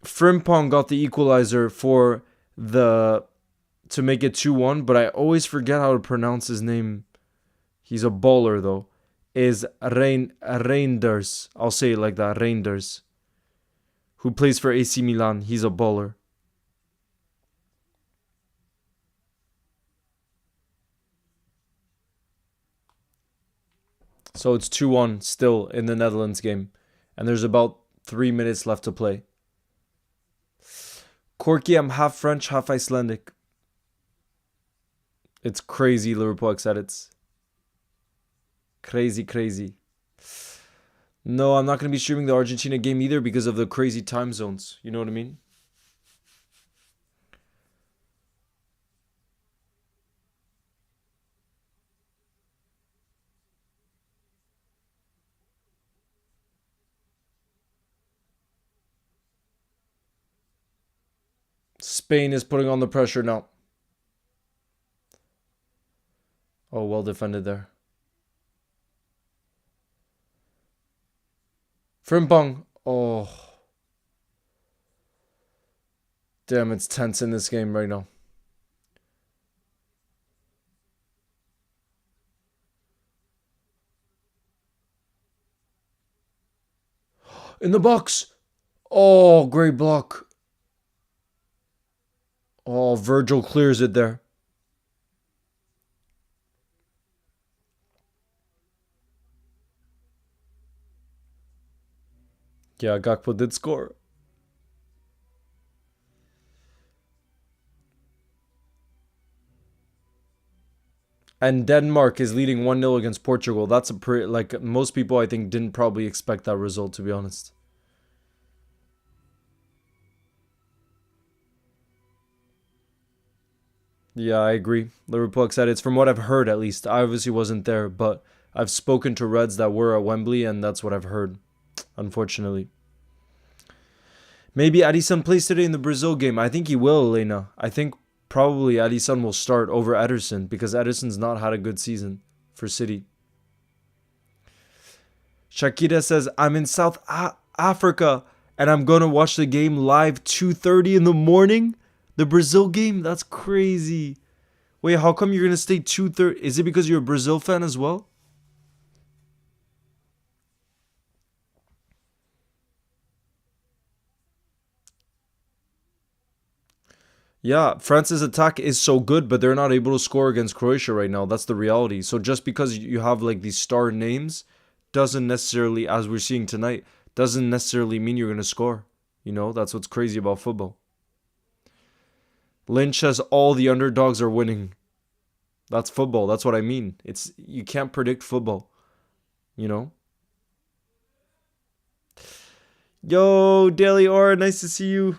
Frimpong got the equalizer for the to make it 2-1, but I always forget how to pronounce his name. He's a baller though. Is Reinders. I'll say it like that, Reinders. Who plays for AC Milan. He's a baller. So it's 2-1 still in the Netherlands game. And there's about 3 minutes left to play. Corky, I'm half French, half Icelandic. It's crazy, Liverpool X edits. Crazy, crazy. No, I'm not going to be streaming the Argentina game either because of the crazy time zones. You know what I mean? Spain is putting on the pressure now. Oh, well defended there. Frimpong. Oh. Damn, it's tense in this game right now. In the box. Oh, great block. Oh, Virgil clears it there. Yeah, Gakpo did score. And Denmark is leading 1-0 against Portugal. That's a pretty, like, most people I think didn't probably expect that result, to be honest. Yeah, I agree. Liverpool excited. It's from what I've heard, at least. I obviously wasn't there, but I've spoken to Reds that were at Wembley, and that's what I've heard, unfortunately. Maybe Alisson plays today in the Brazil game. I think he will, Elena. I think probably Alisson will start over Ederson because Ederson's not had a good season for City. Shakira says, I'm in South Africa and I'm going to watch the game live 2:30 in the morning. The Brazil game? That's crazy. Wait, how come you're going to stay 2:30? Is it because you're a Brazil fan as well? Yeah, France's attack is so good, but they're not able to score against Croatia right now. That's the reality. So just because you have like these star names doesn't necessarily, as we're seeing tonight, doesn't necessarily mean you're going to score. You know, that's what's crazy about football. Lynch says all the underdogs are winning. That's football. That's what I mean. It's you can't predict football. You know? Yo, Daily Aura, nice to see you.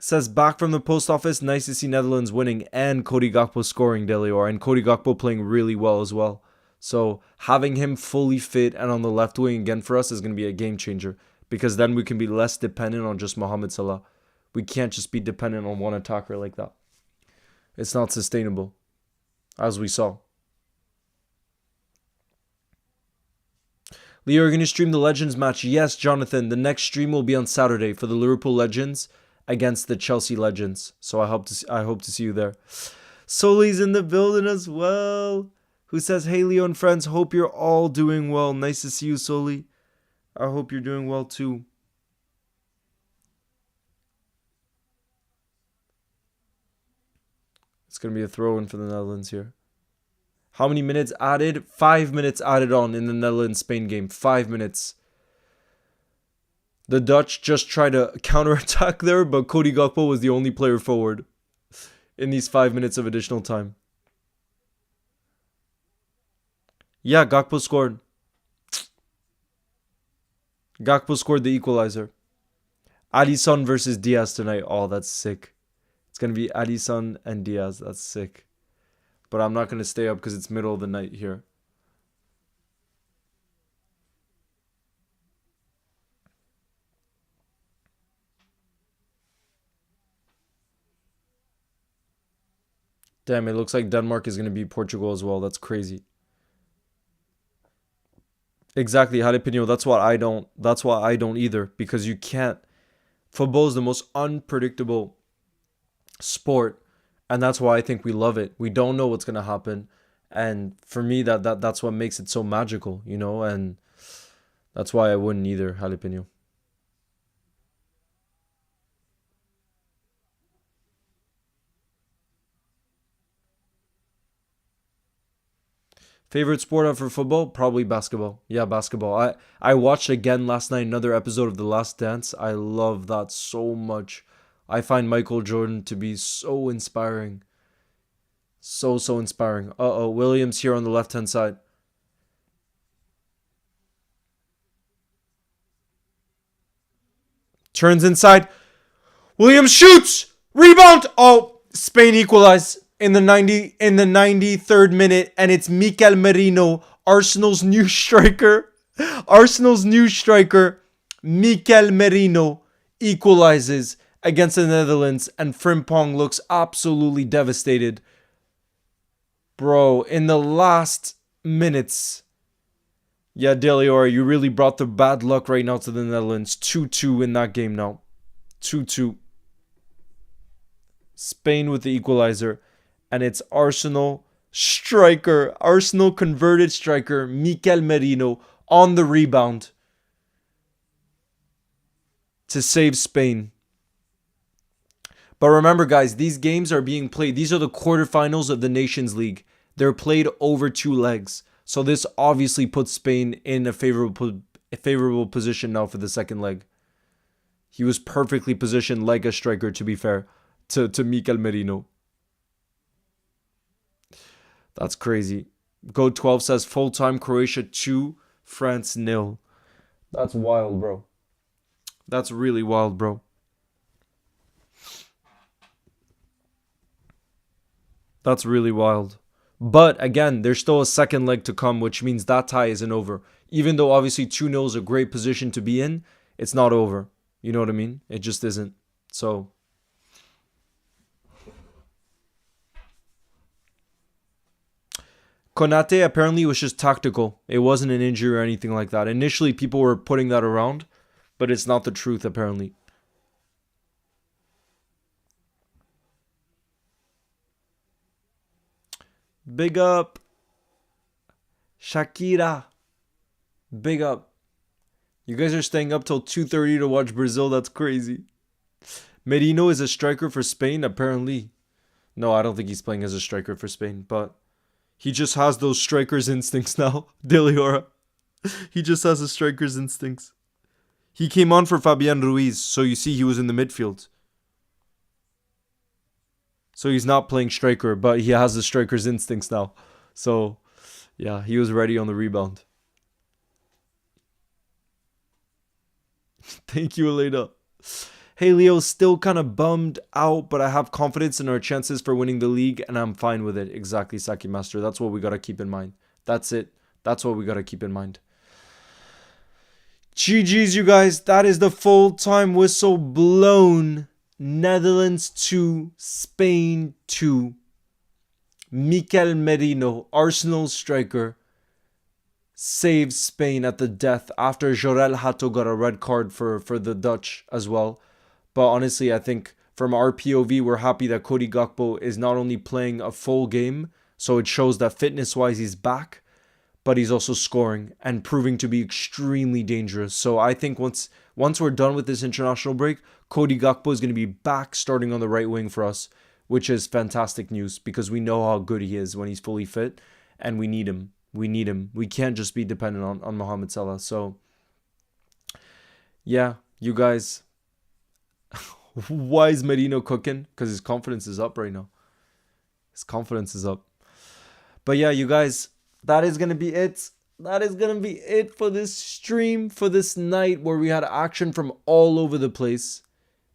Says back from the post office, nice to see Netherlands winning and Cody Gakpo scoring, Delior, and Cody Gakpo playing really well as well. So having him fully fit and on the left wing again for us is going to be a game changer because then we can be less dependent on just Mohamed Salah. We can't just be dependent on one attacker like that. It's not sustainable, as we saw. Leo, you're going to stream the Legends match? Yes, Jonathan. The next stream will be on Saturday for the Liverpool Legends against the Chelsea Legends. So I hope to see you there. Soli's in the building as well. Who says, hey Leo and friends, hope you're all doing well. Nice to see you, Soli. I hope you're doing well too. It's going to be a throw-in for the Netherlands here. How many minutes added? 5 minutes added on in the Netherlands-Spain game. 5 minutes. The Dutch just tried to counterattack there, but Cody Gakpo was the only player forward in these 5 minutes of additional time. Yeah, Gakpo scored. Gakpo scored the equalizer. Alisson versus Diaz tonight. Oh, that's sick. It's going to be Alisson and Diaz. That's sick. But I'm not going to stay up because it's middle of the night here. Damn, it looks like Denmark is going to beat Portugal as well. That's crazy. Exactly, jalapeno. That's why I don't. That's why I don't either. Because you can't. Football is the most unpredictable sport, and that's why I think we love it. We don't know what's gonna happen, and for me, that's what makes it so magical, you know. And that's why I wouldn't either, jalapeno. Favorite sport for football? Probably basketball. Yeah, basketball. I watched again last night another episode of The Last Dance. I love that so much. I find Michael Jordan to be so inspiring. So inspiring. Uh-oh, Williams here on the left-hand side. Turns inside. Williams shoots. Rebound. Oh, Spain equalize in the 93rd minute, and it's Mikel Merino, Arsenal's new striker. Arsenal's new striker, Mikel Merino, equalizes against the Netherlands, and Frimpong looks absolutely devastated. Bro, in the last minutes. Yeah, Deliora, you really brought the bad luck right now to the Netherlands. 2-2 in that game now. 2-2. Spain with the equalizer. And it's Arsenal striker, Arsenal converted striker, Mikel Merino on the rebound to save Spain. But remember, guys, these games are being played. These are the quarterfinals of the Nations League. They're played over two legs. So this obviously puts Spain in a favorable position now for the second leg. He was perfectly positioned like a striker, to be fair, to Mikel Merino. That's crazy. Go 12 says full time Croatia 2, France nil. That's wild, bro. That's really wild, bro. That's really wild. But again, there's still a second leg to come, which means that tie isn't over. Even though obviously 2-0 is a great position to be in, it's not over. You know what I mean? It just isn't. So, Konate apparently was just tactical. It wasn't an injury or anything like that. Initially, people were putting that around, but it's not the truth apparently. Big up, Shakira. Big up. You guys are staying up till 2:30 to watch Brazil. That's crazy. Merino is a striker for Spain, apparently. No, I don't think he's playing as a striker for Spain, but he just has those striker's instincts now. Deliora. He just has the striker's instincts. He came on for Fabian Ruiz, so you see he was in the midfield. So he's not playing striker, but he has the striker's instincts now. So, yeah, he was ready on the rebound. Thank you, Elena. Hey, Leo, still kind of bummed out, but I have confidence in our chances for winning the league, and I'm fine with it. Exactly, Saki Master. That's what we got to keep in mind. That's it. That's what we got to keep in mind. GG's, you guys. That is the full-time whistle blown. Netherlands 2, Spain 2. Mikel Merino, Arsenal striker, saves Spain at the death after Jorel Hato got a red card for the Dutch as well. But honestly, I think from our POV, we're happy that Cody Gakpo is not only playing a full game, so it shows that fitness-wise he's back, but he's also scoring and proving to be extremely dangerous. So I think once we're done with this international break, Cody Gakpo is going to be back starting on the right wing for us, which is fantastic news because we know how good he is when he's fully fit, and we need him. We need him. We can't just be dependent on Mohamed Salah. So, yeah, you guys. Why is Merino cooking? Because his confidence is up right now. His confidence is up. But yeah, you guys, that is going to be it. That is going to be it for this stream, for this night where we had action from all over the place.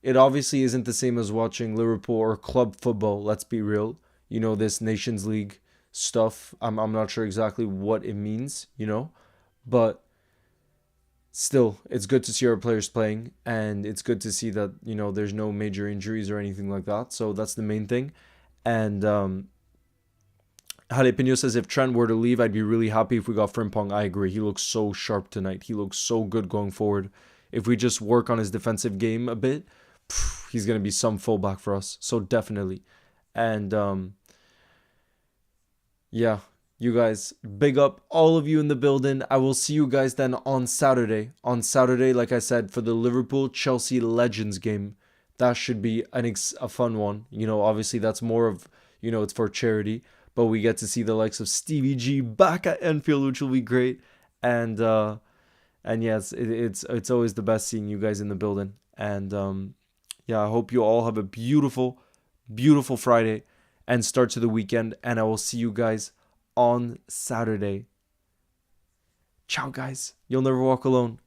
It obviously isn't the same as watching Liverpool or club football. Let's be real. You know, this Nations League stuff. I'm not sure exactly what it means, you know, but still, it's good to see our players playing, and it's good to see that, you know, there's no major injuries or anything like that. So that's the main thing. And Jalapeno says, if Trent were to leave, I'd be really happy if we got Frimpong. I agree. He looks so sharp tonight. He looks so good going forward. If we just work on his defensive game a bit, he's going to be some fullback for us. So definitely. And yeah, you guys, big up all of you in the building. I will see you guys then on Saturday. On Saturday, like I said, for the Liverpool-Chelsea Legends game. That should be a fun one. You know, obviously that's more of, you know, it's for charity. But we get to see the likes of Stevie G back at Enfield, which will be great. And yes, it's always the best seeing you guys in the building. And yeah, I hope you all have a beautiful, beautiful Friday and start to the weekend. And I will see you guys on Saturday. Ciao, guys. You'll never walk alone.